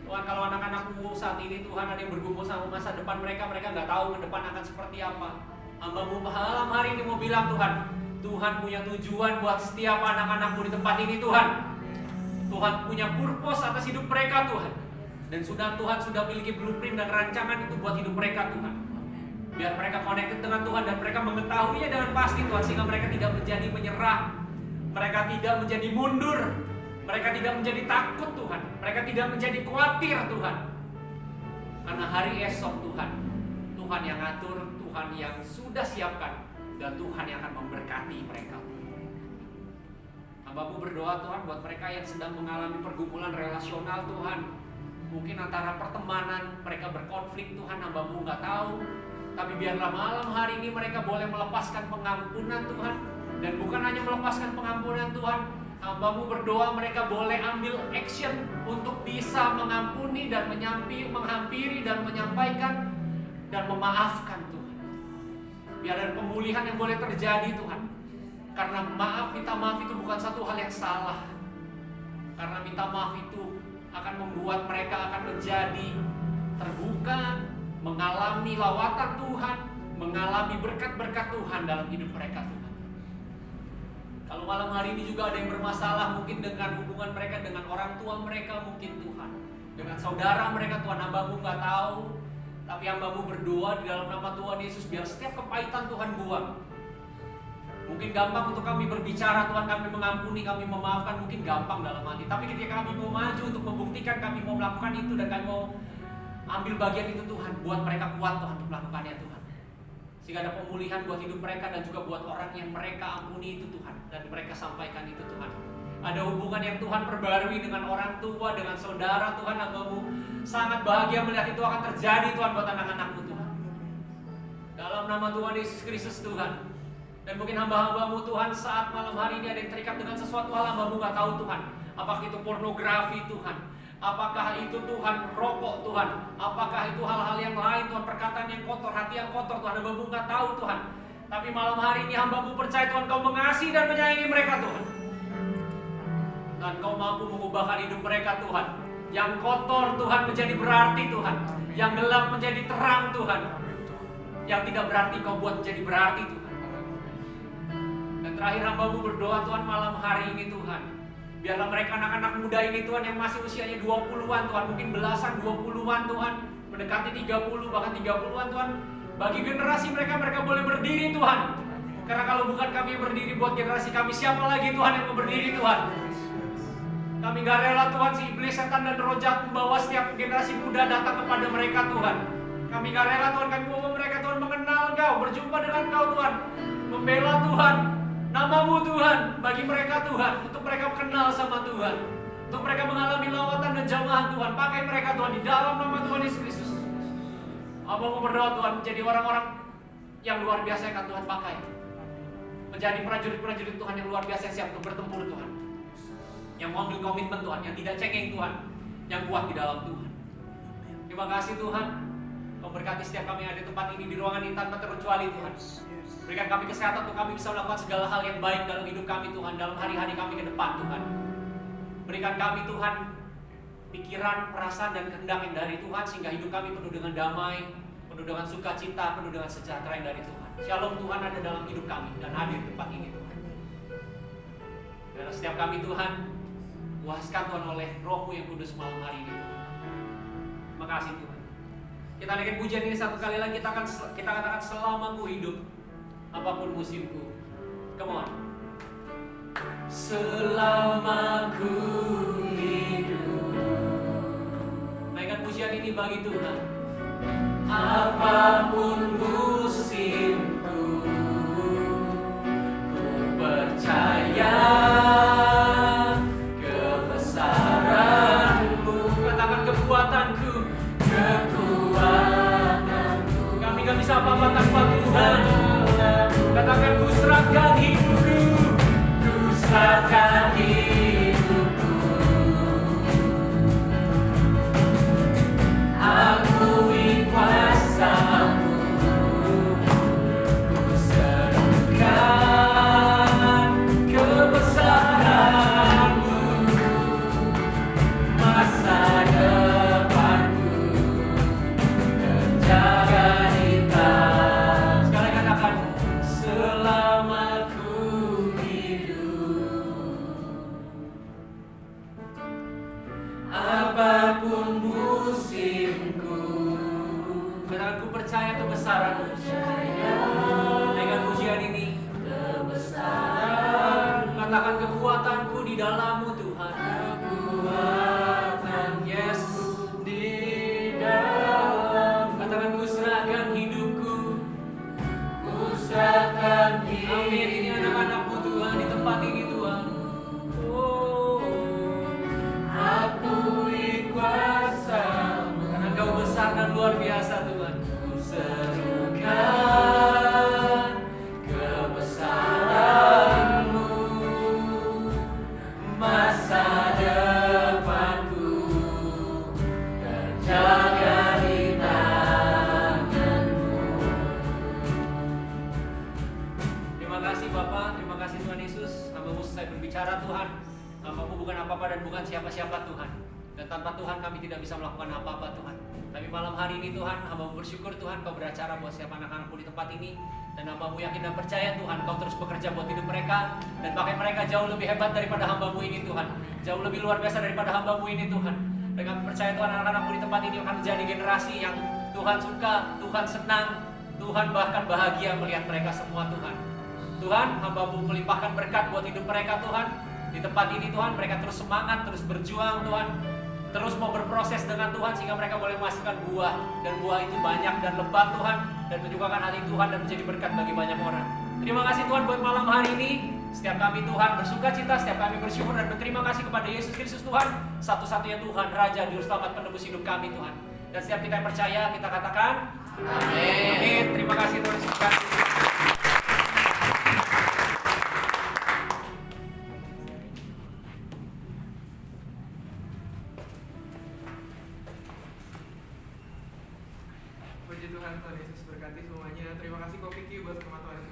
Tuhan, kalau anak-anak-Mu saat ini Tuhan ada yang bergumul sama masa depan mereka, mereka gak tahu ke depan akan seperti apa. Hamba-Mu malam hari ini mau bilang Tuhan, Tuhan punya tujuan buat setiap anak-anak-Mu di tempat ini Tuhan. Tuhan punya purpose atas hidup mereka Tuhan. Dan Tuhan sudah memiliki blueprint dan rancangan itu buat hidup mereka Tuhan. Biar mereka connected dengan Tuhan dan mereka mengetahuinya dengan pasti Tuhan, sehingga mereka tidak menjadi menyerah, mereka tidak menjadi mundur, mereka tidak menjadi takut Tuhan, mereka tidak menjadi khawatir Tuhan. Karena hari esok Tuhan, Tuhan yang ngatur, Tuhan yang sudah siapkan, dan Tuhan yang akan memberkati mereka. Hamba-Mu berdoa Tuhan buat mereka yang sedang mengalami pergumulan relasional Tuhan. Mungkin antara pertemanan mereka berkonflik Tuhan, hamba-Mu gak tahu. Tapi biarlah malam hari ini mereka boleh melepaskan pengampunan Tuhan. Dan bukan hanya melepaskan pengampunan Tuhan, hamba-Mu berdoa mereka boleh ambil action untuk bisa mengampuni dan menghampiri dan menyampaikan dan memaafkan Tuhan. Biar ada pemulihan yang boleh terjadi Tuhan. Karena minta maaf itu bukan satu hal yang salah. Karena minta maaf itu akan membuat mereka akan menjadi terbuka, mengalami lawatan Tuhan, mengalami berkat-berkat Tuhan dalam hidup mereka Tuhan. Kalau malam hari ini juga ada yang bermasalah mungkin dengan hubungan mereka dengan orang tua mereka mungkin Tuhan, dengan saudara mereka Tuhan, hamba-Mu gak tahu. Tapi hamba-Mu berdoa di dalam nama Tuhan Yesus, biar setiap kepahitan Tuhan buang. Mungkin gampang untuk kami berbicara Tuhan, kami mengampuni, kami memaafkan, mungkin gampang dalam hati. Tapi ketika kami mau maju untuk membuktikan, kami mau melakukan itu dan kami mau ambil bagian itu Tuhan, buat mereka kuat Tuhan untuk melakukannya Tuhan. Sehingga ada pemulihan buat hidup mereka dan juga buat orang yang mereka ampuni itu Tuhan. Dan mereka sampaikan itu Tuhan. Ada hubungan yang Tuhan perbarui dengan orang tua, dengan saudara Tuhan, hamba-Mu sangat bahagia melihat itu akan terjadi Tuhan buat anak-anak-Mu Tuhan. Dalam nama Tuhan Yesus Kristus Tuhan, Dan mungkin hamba-hambamu Tuhan saat malam hari ini ada yang terikat dengan sesuatu hal hambamu gak tahu Tuhan. Apakah itu pornografi Tuhan? Apakah itu Tuhan rokok Tuhan? Apakah itu hal-hal yang lain Tuhan, perkataan yang kotor, hati yang kotor Tuhan, hambamu gak tahu Tuhan. Tapi malam hari ini hambamu percaya Tuhan, Kau mengasihi dan menyayangi mereka Tuhan. Dan Kau mampu mengubahkan hidup mereka Tuhan. Yang kotor Tuhan menjadi berarti Tuhan. Yang gelap menjadi terang Tuhan. Yang tidak berarti Kau buat menjadi berarti Tuhan. Dan terakhir hambamu berdoa Tuhan malam hari ini Tuhan. Biarlah mereka anak-anak muda ini Tuhan yang masih usianya 20-an Tuhan. Mungkin belasan 20-an Tuhan. Mendekati 30 bahkan 30-an Tuhan. Bagi generasi mereka boleh berdiri Tuhan. Karena kalau bukan kami yang berdiri buat generasi kami, siapa lagi Tuhan yang mau berdiri Tuhan? Kami gak rela Tuhan si iblis, setan dan roh jahat membawa setiap generasi muda datang kepada mereka Tuhan. Kami gak rela Tuhan, kami mau mereka Tuhan mengenal Engkau, berjumpa dengan Engkau Tuhan. Membela Tuhan, nama-Mu Tuhan, bagi mereka Tuhan. Untuk mereka kenal sama Tuhan. Untuk mereka mengalami lawatan dan jamaah Tuhan. Pakai mereka Tuhan di dalam nama Tuhan Yesus Kristus. Apa mau berdoa Tuhan menjadi orang-orang yang luar biasa yang Tuhan pakai. Menjadi prajurit-prajurit Tuhan yang luar biasa yang siap untuk bertempur Tuhan. Yang mau ambil komitmen Tuhan, yang tidak cengeng Tuhan, yang kuat di dalam Tuhan. Terima kasih Tuhan. Kau berkati setiap kami yang ada di tempat ini, di ruangan ini tanpa terkecuali Tuhan. Berikan kami kesehatan untuk kami bisa melakukan segala hal yang baik dalam hidup kami Tuhan, dalam hari-hari kami ke depan Tuhan. Berikan kami Tuhan pikiran, perasaan dan kehendak yang dari Tuhan, sehingga hidup kami penuh dengan damai, penuh dengan sukacita, penuh dengan sejahtera yang dari Tuhan. Shalom Tuhan ada dalam hidup kami dan hadir di tempat ini Tuhan. Dan setiap kami Tuhan, puaskan Tuhan oleh Roh-Mu yang kudus malam hari ini Tuhan. Terima kasih Tuhan. Kita naikkan pujian ini satu kali lagi, kita katakan selama ku hidup, apapun musimku. Come on. Selama ku hidup. Naikkan pujian ini bagi Tuhan. Apapun musimku, ku percaya kebesaran-Mu. Katakan kekuatanku, kekuatanku. Kami gak bisa apa-apa tanpa Tuhan. Katakan ku serahkan hidupku, ku serahkan hidupku. Akui kuasa-Mu, ku serukan kebesaran-Mu. Masa depanku terjaga di tangan. Sekali katakan, selama ku hidup. Apapun musimku, katakan ku percaya kebesaran-Mu. Dengan pujian ini, kebesaran. Katakan kekuatanku di dalam-Mu Tuhan. Kekuatan, yes, di dalam. Katakan ku serahkan hidupku, ku serahkan hidupku. Amin. Ini anak-anak-Mu Tuhan di tempat ini Tuhan. Oh, akui kuasa-Mu. Karena Kau besar dan luar biasa Tuhan. Ku serukan kebesaran-Mu. Masa depanku terjaga di tangan-Mu. Terima kasih Bapa, terima kasih Tuhan Yesus. Hamba-Mu selesai berbicara Tuhan. Hamba-Mu bukan apa-apa dan bukan siapa-siapa Tuhan. Dan tanpa Tuhan kami tidak bisa melakukan apa-apa Tuhan. Tapi malam hari ini Tuhan, hamba-Mu bersyukur Tuhan Kau beracara buat setiap anak-anak-Mu di tempat ini. Dan hamba-Mu yakin dan percaya Tuhan Kau terus bekerja buat hidup mereka. Dan pakai mereka jauh lebih hebat daripada hamba-Mu ini Tuhan. Jauh lebih luar biasa daripada hamba-Mu ini Tuhan. Dan kami percaya Tuhan anak-anak-Mu di tempat ini akan menjadi generasi yang Tuhan suka, Tuhan senang, Tuhan bahkan bahagia melihat mereka semua Tuhan. Tuhan, hamba-Mu melimpahkan berkat buat hidup mereka Tuhan. Di tempat ini Tuhan, mereka terus semangat, terus berjuang Tuhan. Terus mau berproses dengan Tuhan sehingga mereka boleh menghasilkan buah. Dan buah itu banyak dan lebat Tuhan. Dan menyukakan hati Tuhan dan menjadi berkat bagi banyak orang. Terima kasih Tuhan buat malam hari ini. Setiap kami Tuhan bersuka cita, setiap kami bersyukur dan berterima kasih kepada Yesus Kristus Tuhan. Satu-satunya Tuhan, Raja, Juru Selamat, penebus hidup kami Tuhan. Dan setiap kita yang percaya, kita katakan Amin. Terima kasih Tuhan Yesus. Tuhan, Tuhan Yesus berkati semuanya. Terima kasih Ko Vicky buat pengetahuan